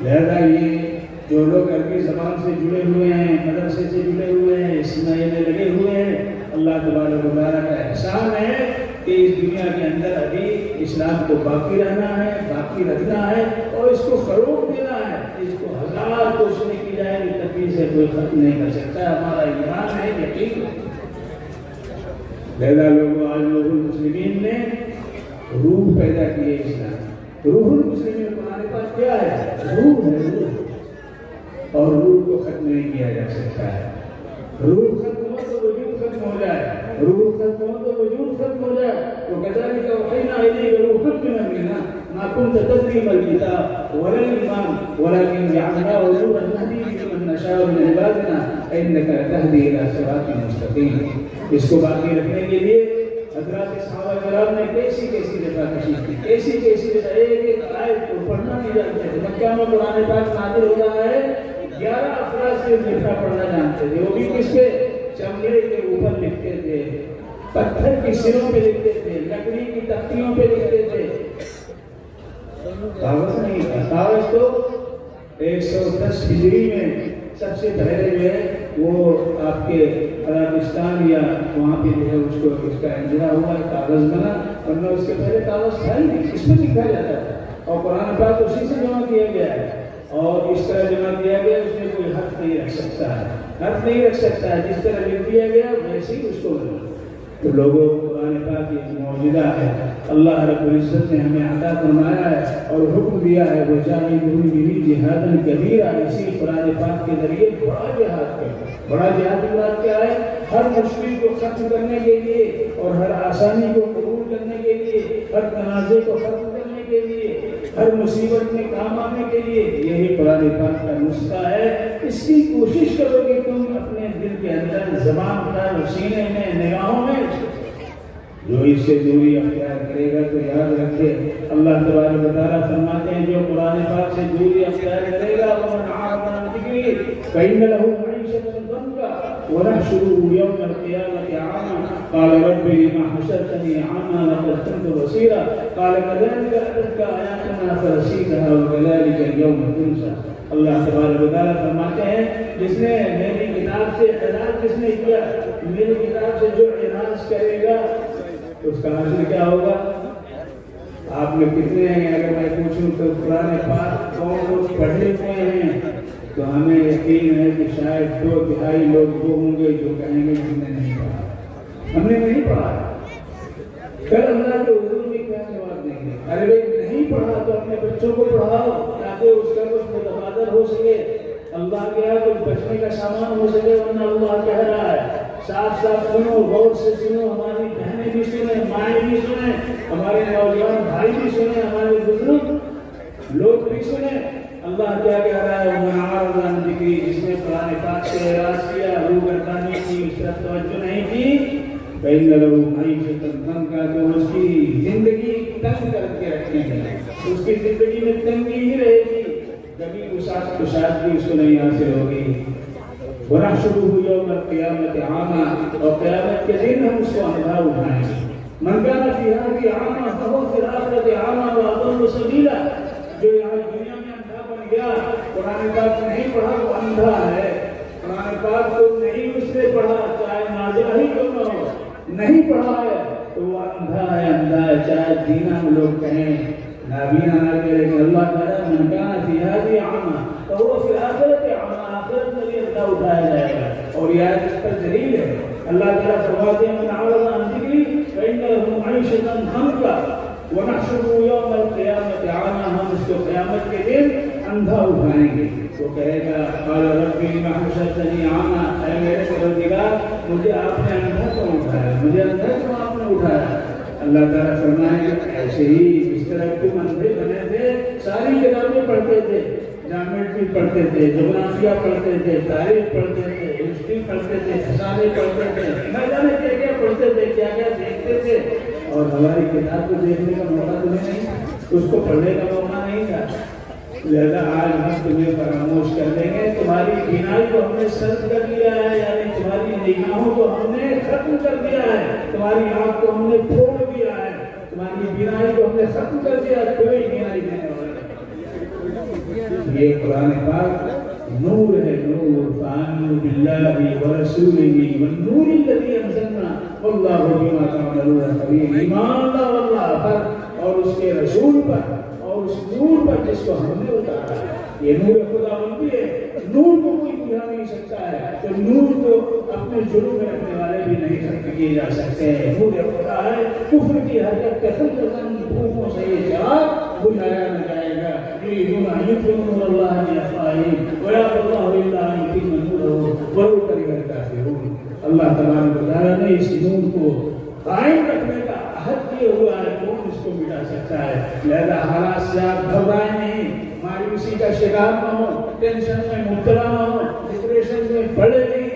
لہذا یہ جو لوگ عربی زبان سے جڑے ہوئے ہیں، مدرسے سے جڑے ہوئے ہیں، اس میں لگے ہوئے ہیں، اللہ تبارک و تعالیٰ کا احسان ہے کہ اس دنیا کے اندر ابھی اسلام کو باقی رہنا ہے، باقی رکھنا ہے اور اس کو فروغ دینا ہے. اس کو ہزار کوششیں کی جائے گی تقریر سے کوئی ختم نہیں کر سکتا. ہمارا ایمان ہے، یقین ہے. لہذا لوگوں آج روح المسلمین نے روح پیدا کی ہے. اسلام روح المسلمین قرآن پاک کیا ہے؟ روح ہے. روح اور روح کو ختم نہیں کیا جا سکتا ہے. روح ختم ہو تو وجود ختم ہو جائے، روح ختم ہو تو وجود ختم ہو جائے. تو كذلك أوحينا إليك روحا من أمرنا ما كنت تدري ما الكتاب ولا الإيمان ولكن جعلناه نورا نهدي به من نشاء من عبادنا إنك لتهدي إلى صراط مستقيم. اس کو باقی رکھنے کے لیے حضرات صحابہ کرام نے کیسی دفعہ تشریف کی، کیسی دفعہ ایک آیت کو پڑھنا نہیں جانتے تھے. مکہ میں قرآن پاک نازل ہو رہا ہے، 11 افراد سے لکھنا پڑھنا جانتے تھے. وہ بھی کس پہ؟ چمڑے کے اوپر لکھتے تھے، پتھر کی سروں پہ لکھتے تھے، لکڑی کی تختیوں پہ لکھتے تھے. کاغذ نہیں تھا. کاغذ تو 110 ہجری میں سب سے پہلے جو ہے وہ آپ کے عربستان یا وہاں پہ جو ہے اس کا انجرا ہوا کاغذ بنا، ورنہ اس کے پہلے کاغذ تھا ہی نہیں. اس میں لکھا جاتا تھا اور قرآن پاک اسی سے جمع کیا گیا ہے اور اس طرح جمع کیا گیا اس میں کوئی حق نہیں رکھ سکتا ہے. حق نہیں رکھ سکتا ہے. جس طرح لکھ دیا گیا ویسے ہی اس کو تو لوگوں قرآن پاک ایک معجزہ ہے. اللہ رب العزت نے ہمیں عطا فرمایا ہے اور حکم دیا ہے وہ جاہدوا بہ جہادا کبیرا. اسی قرآن پاک کے ذریعے بڑا جہاد کرو. بڑا جہاد مراد کیا ہے؟ ہر مشکل کو ختم کرنے کے لیے اور ہر آسانی کو قبول کرنے کے لیے، ہر تنازع کو ختم کرنے کے لیے، ہر مصیبت میں کام آنے کے لیے. یہی قرآن پاک کا نسخہ ہے. اس کی کوشش کرو کہ تم اپنے دل کے اندر، زبان پر، سینے میں، نگاہوں میں جو اس سے دوری اختیار کرے گا تو یاد رکھے اللہ تبارک و تعالیٰ فرماتے ہیں جو قرآن پاک سے دوری اختیار کرے گا ومن اعرض عن ذکری فإن له معیشة ضنکا ونحشره یوم القیامة اعما قال رب لما حشرتني اعما وقد كنت بصیرا قال كذلك أتتك آیاتنا فنسیتها وكذلك اليوم تنسى. اللہ تبارک و تعالیٰ فرماتے ہیں جس نے میری کتاب سے اعراض کس نے کیا؟ میری کتاب سے جو اعراض کرے گا اس کا حاصل کیا ہوگا؟ آپ میں کتنے ہیں؟ اگر میں پوچھوں تو قرآن پاک کون لوگ پڑھے ہوئے ہیں تو ہمیں یقین ہے کہ شاید 2/3 لوگ وہ ہوں گے جو کہیں گے ہم نے نہیں پڑھا، ہم نے نہیں پڑھا۔ کل اللہ کے حضور میں کیا جواب دیں گے؟ ارے بھائی نہیں پڑھا تو اپنے بچوں کو پڑھاؤ تاکہ اس کا کچھ متبادل ہو سکے، اللہ کے یہاں کچھ بچنے کا سامان ہو سکے، ورنہ اللہ کہہ رہا ہے صاف صاف سنو، غور سے سنو، ہماری بہنیں بھی سنیں، مائیں بھی سنیں، ہمارے نوجوان بھائی بھی سنیں، ہمارے بزرگ لوگ بھی سنیں۔ اللہ کیا کہہ رہا ہے؟ وَمَنْ أَعْرَضَ عَنْ ذِكْرِي، جس نے قرآن پاک سے اعراض کیا، روگردانی کی، اس طرف توجہ نہیں کی، فَإِنَّ لَهُ مَعِيشَةً ضَنْكًا، تو اس کی زندگی تنگ کر کے رکھیں گے، اس کی زندگی میں تنگی ہی رہے گی، کبھی کشادگی اس کو نہیں حاصل ہوگی۔ وَنَحْشُرُهُ يَوْمَ الْقِيَامَةِ أَعْمَىٰ، اور قیامت کے دن ہم اس کو اندھا اٹھائیں گے۔ مَنْ كَانَ فِي هَٰذِهِ أَعْمَىٰ فَهُوَ فِي الْآخِرَةِ أَعْمَىٰ وَأَضَلُّ سَبِيلًا، جو یہاں دنیا میں اندھا بن گیا، قرآن پاک نہیں پڑھا وہ اندھا ہے، قرآن پاک کو نہیں اس نے پڑھا چاہے نازل ہی کیوں نہ ہو، نہیں پڑھا ہے تو وہ اندھا ہے، چاہے دینا ہم لوگ کہیں نابینا نہ کہیں، لیکن اللہ تعالیٰ من کان فی ہذہ اعمیٰ فہو فی الآخرۃ اعمیٰ، آخرت میں بھی اندھا اٹھایا جائے گا۔ اور یہ آیت اس پر دلیل ہے، اللہ تعالیٰ فرماتے ہیں من اعرض عن ذکری فإن له معیشۃ ضنکا ونحشره یوم القیامۃ اعمیٰ، ہم اس کو قیامت کے دن اندھا اٹھائیں گے۔ وہ کہے گا قال رب لم حشرتنی اعمیٰ، اے میرے پروردگار مجھے آپ نے اندھا کیوں اٹھایا، مجھے اندھا کیوں آپ نے اٹھایا؟ اللہ تعالیٰ فرمائے گا ایسے ہی جس طرح تم اندھے بنے تھے، ساری کتابیں پڑھتے تھے، جیومیٹری پڑھتے تھے، جغرافیہ پڑھتے تھے، تاریخ پڑھتے تھے، ہسٹری پڑھتے تھے، فسانے پڑھتے تھے، نہ جانے کیا کیا پڑھتے تھے، کیا کیا دیکھتے تھے، اور ہماری کتاب کو دیکھنے کا موقع تمہیں نہیں تھا، اس کو پڑھنے کا موقع نہیں تھا، لہذا آج ہم تمہیں فراموش کر دیں گے، تمہاری بینائی کو ہم نے سرد کر دیا ہے، یعنی تمہاری نگاہوں کو ہم نے ختم کر دیا ہے، تمہاری آنکھ کو ہم نے پھوڑ دیا ہے، تمہاری بینائی کو ہم نے ختم کر دیا ہے، کوئی بینائی نہیں ہوگی۔ یہ قرآن پاک نور ہے، نور فآمنوا باللہ ورسولہ والنور الذی انزلنا واللہ بما تعملون خبیر، ایمان لاؤ اللہ پر اور اس کے رسول پر اور اس نور پر جس کو ہم نے اتارا ہے۔ یہ نور خدا بندی ہے، نور کو کوئی بجھا نہیں سکتا ہے، تو نور کو اپنے جلوہ میں رکھنے والے بھی نہیں ختم کیے جا سکتے ہیں۔ نور خدا ہے، کفر کی حرکت کثر کثن بھوکوں سے یہ چراغ بجھایا نہ جائے گا۔ یریدون ان یطفئوا نور اللہ بافواہہم ویأبی اللہ الا ان یتم نورہ ولو کرہ الکافرون۔ اللہ تبارک و تعالیٰ نے اس نور کو قائم رکھنے کا عہد کیا ہوا ہے، کون اس کو مٹا سکتا ہے؟ لہذا حالات سے آپ گھبرائیں نہیں، مایوسی کا شکار نہ ہو، ٹینشن میں مبتلا نہ ہو، ڈپریشن میں پڑے نہیں،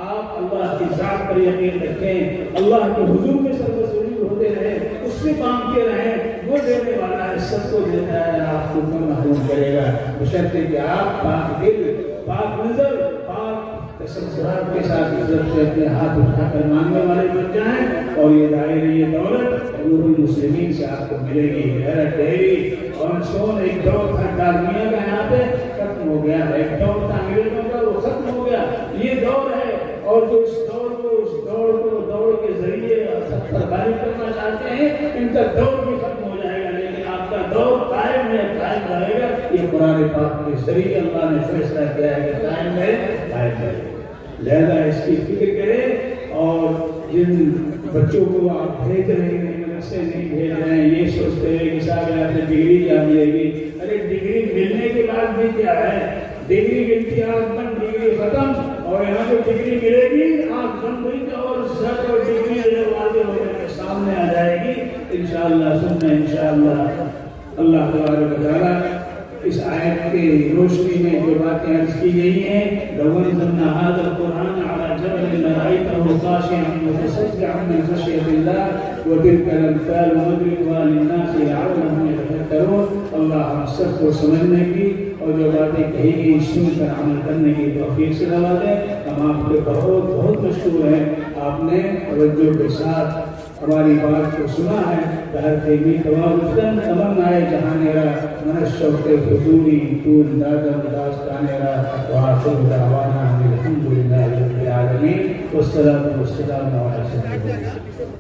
آپ اللہ کی ذات پر یقین رکھیں، اللہ کے حضور میں سربسرور ہوتے رہیں، اس سے مانگتے رہیں، وہ دینے والا ہے، سب کو دیتا ہے، آپ کو کم محروم کرے گا، بشرطے کہ آپ پاک دل، پاک نظر، پاک تصورات کے ساتھ عزت سے اپنے ہاتھ اٹھا کر مانگنے والے بن جائیں، اور یہ دائرے یہ دولت نور المسلمین سے آپ کو ملے گی۔ حیرت ڈیری اور سون ایک دور تھا ڈالمیا کا، یہاں پہ ختم ہو گیا، ایک دور تھا انگریزوں کا، وہ ختم ہو گیا، یہ دور ہے، اور جو اس دور کو دوڑ کے ذریعے سب پر باری کرنا چاہتے ہیں، ان کا دور بھی ختم ہو جائے گا، لیکن آپ کا دور قائم ہے، قائم رہے گا۔ یہ قرآن پاک کے ذریعے اللہ نے فیصلہ کیا ہے کہ قائم ہے، قائم ہے۔ لہذا اس کی فکر کریں، اور جن بچوں کو آپ بھیج رہے ہیں، مدرسے نہیں بھیج رہے ہیں، یہ سوچتے ہیں کہ صاحب یہاں سے ڈگری کیا ملے گی، ارے ڈگری ملنے کے بعد بھی کیا ہے، ڈگری ملتی ہے آنکھ بند، ڈگری ختم، اور یہاں جو ڈگری ملے گی آنکھ بند ہوئی اور سچ اور ڈگری واضح ہو کر سامنے آ جائے گی انشاءاللہ، سننا انشاءاللہ۔ اللہ تبارک و تعالیٰ اس آیت کے روشنی میں جو باتیں عرض کی گئی ہیں، لو انزلنا هذا القرآن على جبل لرأيته خاشعا متصدعا من خشية الله وتلك الأمثال نضربها للناس لعلهم يتفكرون۔ اللہ ہم سب کو سمجھنے کی اور جو باتیں کہی گئی سن کر عمل کرنے کی توفیق سے نوازے۔ ہم آپ کے بہت بہت مشکور ہیں، آپ نے توجہ کے ساتھ ہماری بات کو سنا ہے کہ ہر تیمی تمام افدن امن آئے جہانیرا من شوق حضوری طول دادا داستانیرا وآخر دعوانا الحمدللہ رب العالمین والصلاة والسلام علی سیدنا